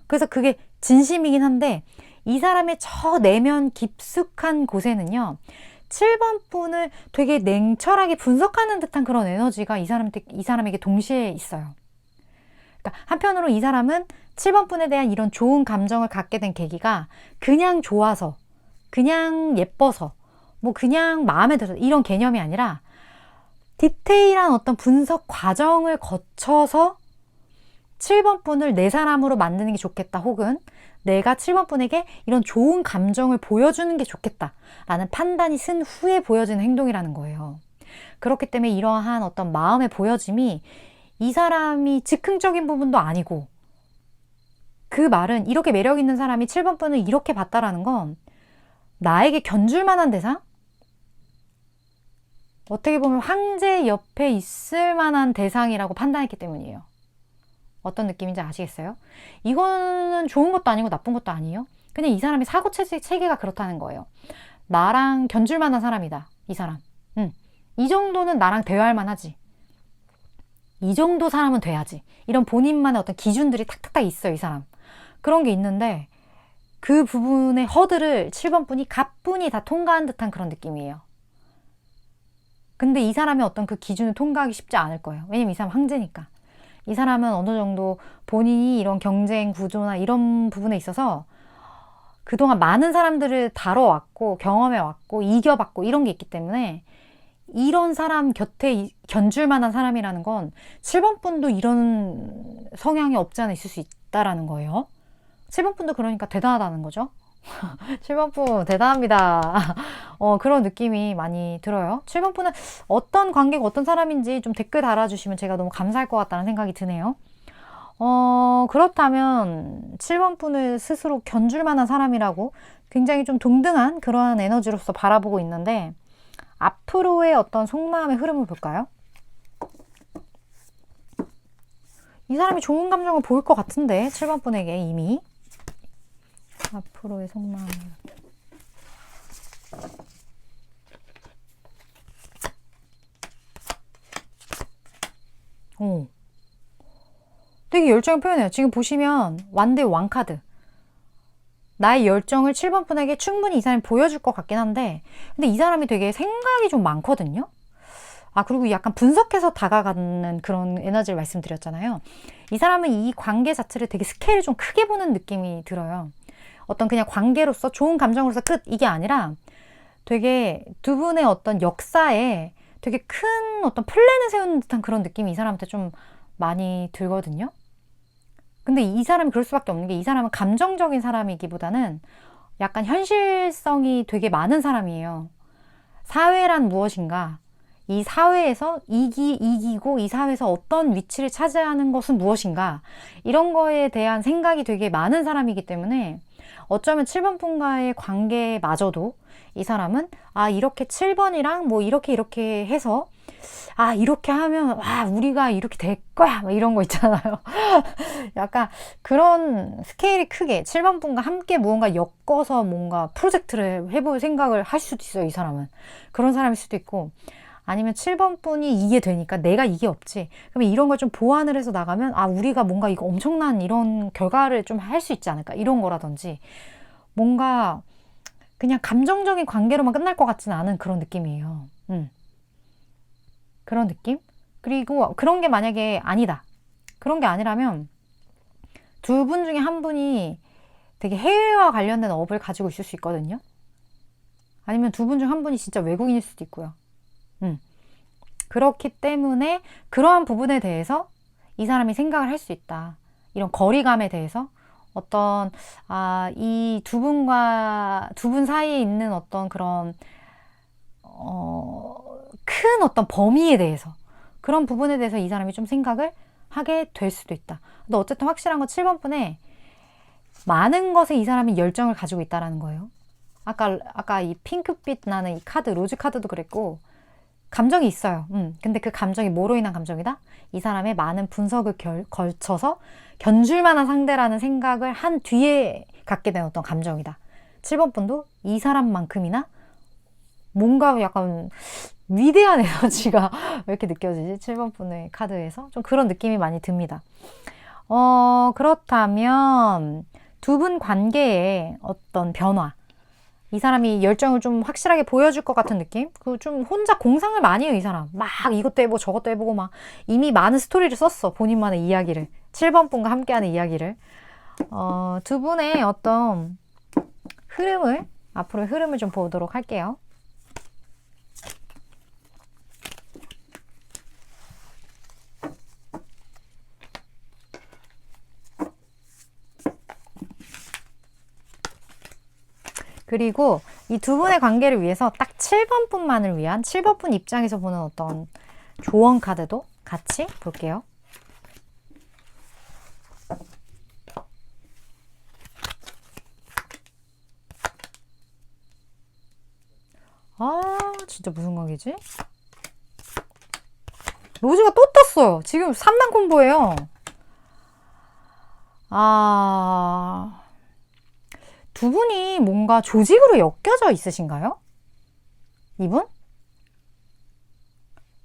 그래서 그게 진심이긴 한데 이 사람의 저 내면 깊숙한 곳에는요, 7번 분을 되게 냉철하게 분석하는 듯한 그런 에너지가 이 사람에게 동시에 있어요. 그러니까 한편으로 이 사람은 7번 분에 대한 이런 좋은 감정을 갖게 된 계기가 그냥 좋아서, 그냥 예뻐서, 뭐 그냥 마음에 들어서 이런 개념이 아니라 디테일한 어떤 분석 과정을 거쳐서 7번 분을 내 사람으로 만드는 게 좋겠다, 혹은 내가 7번 분에게 이런 좋은 감정을 보여주는 게 좋겠다 라는 판단이 쓴 후에 보여지는 행동이라는 거예요. 그렇기 때문에 이러한 어떤 마음의 보여짐이 이 사람이 즉흥적인 부분도 아니고, 그 말은 이렇게 매력 있는 사람이 7번 분을 이렇게 봤다라는 건 나에게 견줄 만한 대상? 어떻게 보면 황제 옆에 있을 만한 대상이라고 판단했기 때문이에요. 어떤 느낌인지 아시겠어요? 이거는 좋은 것도 아니고 나쁜 것도 아니에요. 그냥 이 사람이 사고 체계가 그렇다는 거예요. 나랑 견줄 만한 사람이다, 이 사람. 이 정도는 나랑 대화할 만하지. 이 정도 사람은 돼야지. 이런 본인만의 어떤 기준들이 탁탁탁 있어요, 이 사람. 그런 게 있는데 그 부분의 허들을 7번 분이 가뿐히 다 통과한 듯한 그런 느낌이에요. 근데 이 사람의 어떤 그 기준을 통과하기 쉽지 않을 거예요. 왜냐면 이 사람 황제니까. 이 사람은 어느 정도 본인이 이런 경쟁 구조나 이런 부분에 있어서 그동안 많은 사람들을 다뤄왔고 경험해왔고 이겨봤고 이런 게 있기 때문에 이런 사람 곁에 견줄 만한 사람이라는 건 7번 분도 이런 성향이 없지 않아 있을 수 있다라는 거예요. 7번 분도 그러니까 대단하다는 거죠. 7번 분 대단합니다. 그런 느낌이 많이 들어요. 7번 분은 어떤 관계가 어떤 사람인지 좀 댓글 달아주시면 제가 너무 감사할 것 같다는 생각이 드네요. 그렇다면 7번 분을 스스로 견줄 만한 사람이라고 굉장히 좀 동등한 그러한 에너지로서 바라보고 있는데, 앞으로의 어떤 속마음의 흐름을 볼까요? 이 사람이 좋은 감정을 보일 것 같은데 7번 분에게 이미 앞으로의 속마음을 되게 열정을 표현해요. 지금 보시면 완대 왕카드. 나의 열정을 7번 분에게 충분히 이 사람이 보여줄 것 같긴 한데, 근데 이 사람이 되게 생각이 좀 많거든요. 그리고 약간 분석해서 다가가는 그런 에너지를 말씀드렸잖아요. 이 사람은 이 관계 자체를 되게 스케일을 좀 크게 보는 느낌이 들어요. 어떤 그냥 관계로서 좋은 감정으로서 끝, 이게 아니라 되게 두 분의 어떤 역사에 되게 큰 어떤 플랜을 세우는 듯한 그런 느낌이 이 사람한테 좀 많이 들거든요. 근데 이 사람이 그럴 수밖에 없는 게, 이 사람은 감정적인 사람이기보다는 약간 현실성이 되게 많은 사람이에요. 사회란 무엇인가, 이 사회에서 이기고 이 사회에서 어떤 위치를 차지하는 것은 무엇인가, 이런 거에 대한 생각이 되게 많은 사람이기 때문에 어쩌면 7번 분과의 관계마저도 이 사람은 이렇게 7번이랑 뭐 이렇게 해서 이렇게 하면 우리가 이렇게 될 거야, 막 이런 거 있잖아요. 약간 그런 스케일이 크게 7번 분과 함께 무언가 엮어서 뭔가 프로젝트를 해볼 생각을 할 수도 있어요, 이 사람은. 그런 사람일 수도 있고, 아니면 7번 분이 이게 되니까 내가 이게 없지, 그러면 이런 걸 좀 보완을 해서 나가면 우리가 뭔가 이거 엄청난 이런 결과를 좀 할 수 있지 않을까, 이런 거라든지, 뭔가 그냥 감정적인 관계로만 끝날 것 같지는 않은 그런 느낌이에요. 그런 느낌? 그리고 그런 게 만약에 아니다, 그런 게 아니라면 두 분 중에 한 분이 되게 해외와 관련된 업을 가지고 있을 수 있거든요. 아니면 두 분 중 한 분이 진짜 외국인일 수도 있고요. 그렇기 때문에 그러한 부분에 대해서 이 사람이 생각을 할 수 있다. 이런 거리감에 대해서 어떤 이 두 분 사이에 있는 어떤 그런 큰 어떤 범위에 대해서, 그런 부분에 대해서 이 사람이 좀 생각을 하게 될 수도 있다. 근데 어쨌든 확실한 건 7번 분에 많은 것에 이 사람이 열정을 가지고 있다라는 거예요. 아까 이 핑크빛 나는 이 카드, 로즈 카드도 그랬고, 감정이 있어요. 근데 그 감정이 뭐로 인한 감정이다? 이 사람의 많은 분석을 걸쳐서 견줄 만한 상대라는 생각을 한 뒤에 갖게 된 어떤 감정이다. 7번 분도 이 사람만큼이나 뭔가 약간 위대한 에너지가 왜 이렇게 느껴지지? 7번 분의 카드에서 좀 그런 느낌이 많이 듭니다. 그렇다면 두 분 관계에 어떤 변화, 이 사람이 열정을 좀 확실하게 보여줄 것 같은 느낌? 그 좀 혼자 공상을 많이 해요, 이 사람. 막 이것도 해보고 저것도 해보고 막 이미 많은 스토리를 썼어, 본인만의 이야기를. 7번 분과 함께하는 이야기를. 두 분의 어떤 흐름을, 앞으로의 흐름을 좀 보도록 할게요. 그리고 이 두 분의 관계를 위해서 딱 7번 분만을 위한 7번 분 입장에서 보는 어떤 조언 카드도 같이 볼게요. 진짜 무슨 관계지? 로즈가 또 떴어요. 지금 3단 콤보예요. 두 분이 뭔가 조직으로 엮여져 있으신가요? 이분?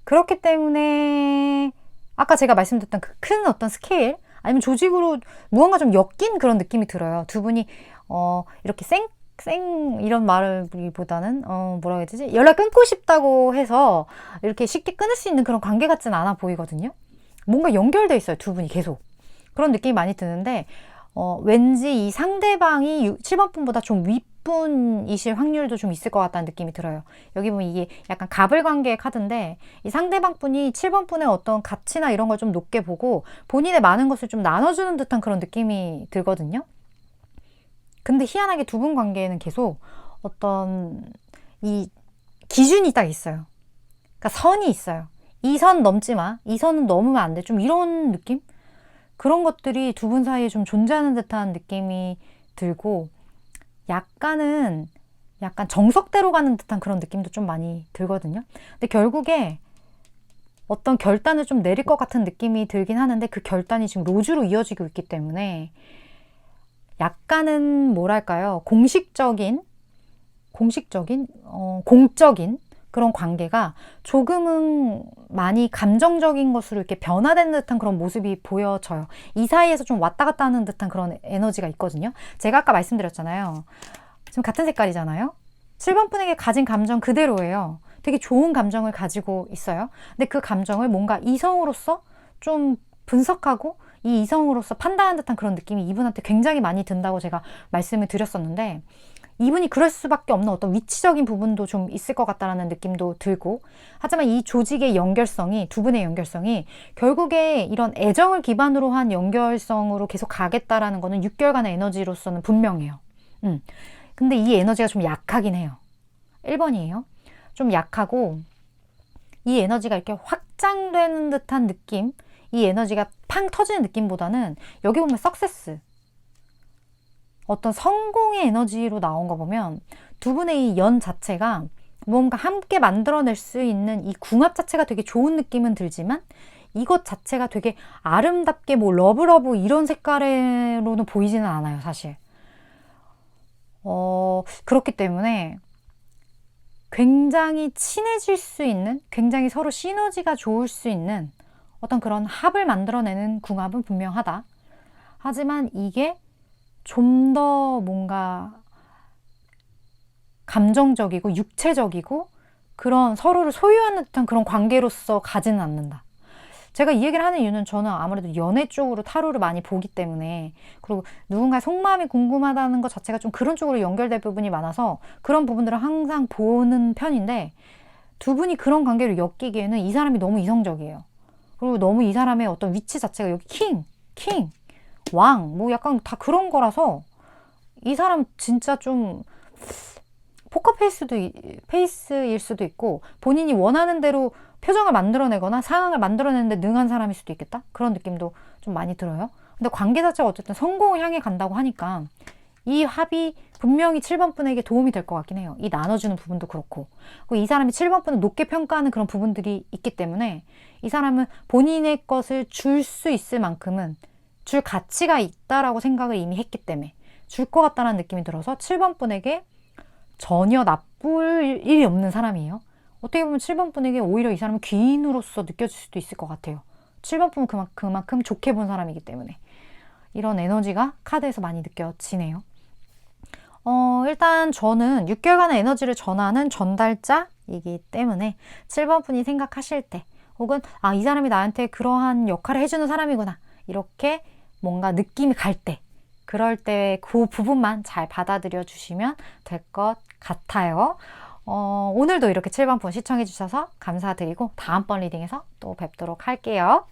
그렇기 때문에 아까 제가 말씀드렸던 그 큰 어떤 스케일 아니면 조직으로 무언가 좀 엮인 그런 느낌이 들어요. 두 분이 이렇게 이런 말보다는 뭐라고 해야 되지? 연락 끊고 싶다고 해서 이렇게 쉽게 끊을 수 있는 그런 관계 같진 않아 보이거든요. 뭔가 연결돼 있어요. 두 분이 계속. 그런 느낌이 많이 드는데 왠지 이 상대방이 7번 분보다 좀 윗분이실 확률도 좀 있을 것 같다는 느낌이 들어요. 여기 보면 이게 약간 가불관계의 카드인데 이 상대방 분이 7번 분의 어떤 가치나 이런 걸 좀 높게 보고 본인의 많은 것을 좀 나눠주는 듯한 그런 느낌이 들거든요. 근데 희한하게 두 분 관계에는 계속 어떤 이 기준이 딱 있어요. 그러니까 선이 있어요. 이 선 넘지 마. 이 선은 넘으면 안 돼. 좀 이런 느낌? 그런 것들이 두 분 사이에 좀 존재하는 듯한 느낌이 들고 약간 정석대로 가는 듯한 그런 느낌도 좀 많이 들거든요. 근데 결국에 어떤 결단을 좀 내릴 것 같은 느낌이 들긴 하는데 그 결단이 지금 로즈로 이어지고 있기 때문에 약간은 뭐랄까요? 공적인 그런 관계가 조금은 많이 감정적인 것으로 이렇게 변화된 듯한 그런 모습이 보여져요. 이 사이에서 좀 왔다 갔다 하는 듯한 그런 에너지가 있거든요. 제가 아까 말씀드렸잖아요. 지금 같은 색깔이잖아요. 7번 분에게 가진 감정 그대로예요. 되게 좋은 감정을 가지고 있어요. 근데 그 감정을 뭔가 이성으로서 좀 분석하고 이 이성으로서 판단한 듯한 그런 느낌이 이분한테 굉장히 많이 든다고 제가 말씀을 드렸었는데 이분이 그럴 수밖에 없는 어떤 위치적인 부분도 좀 있을 것 같다라는 느낌도 들고 하지만 이 조직의 연결성이 두 분의 연결성이 결국에 이런 애정을 기반으로 한 연결성으로 계속 가겠다라는 거는 6개월간의 에너지로서는 분명해요. 근데 이 에너지가 좀 약하긴 해요. 1번이에요. 좀 약하고 이 에너지가 이렇게 확장되는 듯한 느낌 이 에너지가 팡 터지는 느낌보다는 여기 보면 석세스 어떤 성공의 에너지로 나온 거 보면 두 분의 이 연 자체가 뭔가 함께 만들어낼 수 있는 이 궁합 자체가 되게 좋은 느낌은 들지만 이것 자체가 되게 아름답게 뭐 러브러브 이런 색깔로는 보이지는 않아요, 사실. 그렇기 때문에 굉장히 친해질 수 있는, 굉장히 서로 시너지가 좋을 수 있는 어떤 그런 합을 만들어내는 궁합은 분명하다. 하지만 이게 좀 더 뭔가 감정적이고 육체적이고 그런 서로를 소유하는 듯한 그런 관계로서 가지는 않는다. 제가 이 얘기를 하는 이유는 저는 아무래도 연애 쪽으로 타로를 많이 보기 때문에 그리고 누군가의 속마음이 궁금하다는 것 자체가 좀 그런 쪽으로 연결될 부분이 많아서 그런 부분들을 항상 보는 편인데 두 분이 그런 관계를 엮이기에는 이 사람이 너무 이성적이에요. 그리고 너무 이 사람의 어떤 위치 자체가 여기 킹, 왕, 뭐 약간 다 그런 거라서 이 사람 진짜 좀 페이스일 수도 있고 본인이 원하는 대로 표정을 만들어내거나 상황을 만들어내는데 능한 사람일 수도 있겠다? 그런 느낌도 좀 많이 들어요. 근데 관계 자체가 어쨌든 성공을 향해 간다고 하니까 이 합이 분명히 7번 분에게 도움이 될 것 같긴 해요. 이 나눠주는 부분도 그렇고. 그리고 이 사람이 7번 분을 높게 평가하는 그런 부분들이 있기 때문에 이 사람은 본인의 것을 줄 수 있을 만큼은 줄 가치가 있다라고 생각을 이미 했기 때문에 줄 것 같다는 느낌이 들어서 7번 분에게 전혀 나쁠 일이 없는 사람이에요. 어떻게 보면 7번 분에게 오히려 이 사람은 귀인으로서 느껴질 수도 있을 것 같아요. 7번 분은 그만큼 좋게 본 사람이기 때문에 이런 에너지가 카드에서 많이 느껴지네요. 일단 저는 6개월간의 에너지를 전하는 전달자이기 때문에 7번 분이 생각하실 때 혹은 이 사람이 나한테 그러한 역할을 해주는 사람이구나 이렇게 뭔가 느낌이 갈 때 그럴 때 그 부분만 잘 받아들여 주시면 될 것 같아요. 오늘도 이렇게 7번 분 시청해 주셔서 감사드리고 다음번 리딩에서 또 뵙도록 할게요.